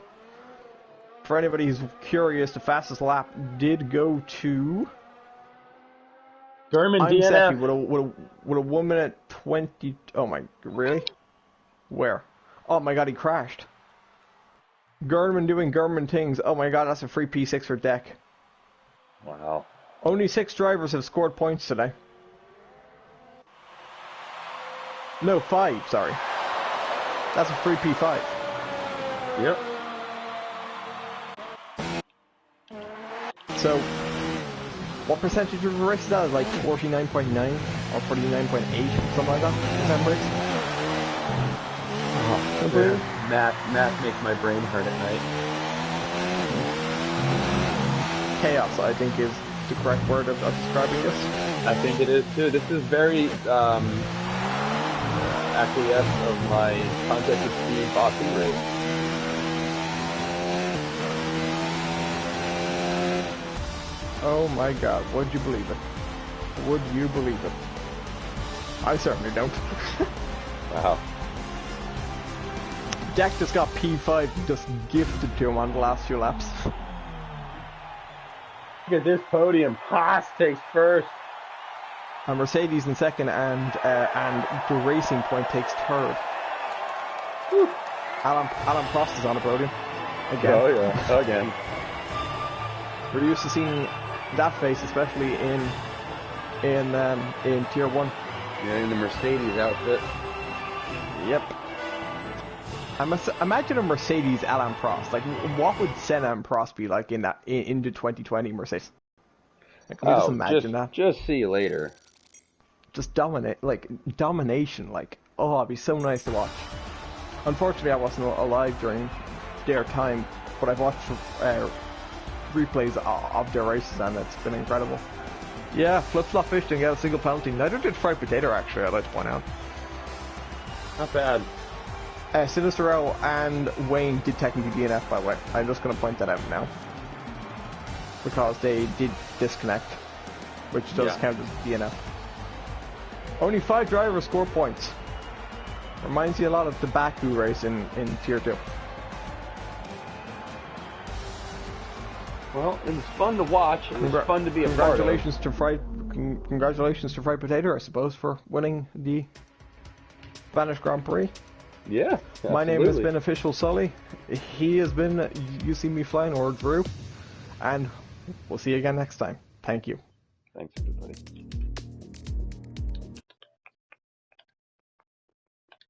For anybody who's curious, the fastest lap did go to Gurman DNF with a 1 minute 20. Oh my, really? Where? Oh my god, he crashed. Gurman doing Gurman things. Oh my god, that's a free P6 for deck. Wow. Only 6 drivers have scored points today. No, 5, sorry. That's a free P5. Yep. So, what percentage of the race is that? Like 49.9 or 49.8, something like that? Memory. Oh, math makes my brain hurt at night. Chaos, I think, is the correct word of describing this. I think it is too. This is very acquiesce of my contest of speed boxing race. Oh my god, would you believe it? Would you believe it? I certainly don't. Wow. Jack just got P5 just gifted to him on the last few laps. Look at this podium. Haas takes first. And Mercedes in second, and the Racing Point takes third. Whew. Alan Prost is on the podium again. Oh yeah, again. We're used to seeing that face, especially in Tier 1. Yeah, in the Mercedes outfit. Yep. Imagine a Mercedes Alan Prost. Like, what would Senna and Prost be like in the 2020 Mercedes? Like, can we just imagine that? Just see you later. Just domination. Like, oh, it'd be so nice to watch. Unfortunately, I wasn't alive during their time, but I've watched replays of their races, and it's been incredible. Yeah, flip-flop fish didn't get a single penalty. Neither did Fried Potato, actually, I'd like to point out. Not bad. Sinisterell and Wayne did technically DNF, by the way. I'm just going to point that out now. Because they did disconnect, which does count as DNF. Only 5 drivers score points. Reminds you a lot of the Baku race in Tier 2. Well, it was fun to watch. It was fun to be a part of. Congratulations to Fried Potato, I suppose, for winning the Spanish Grand Prix. Yeah, absolutely. My name has been Official Sully. He has been You See Me Flying, or Drew. And we'll see you again next time. Thank you. Thanks, everybody.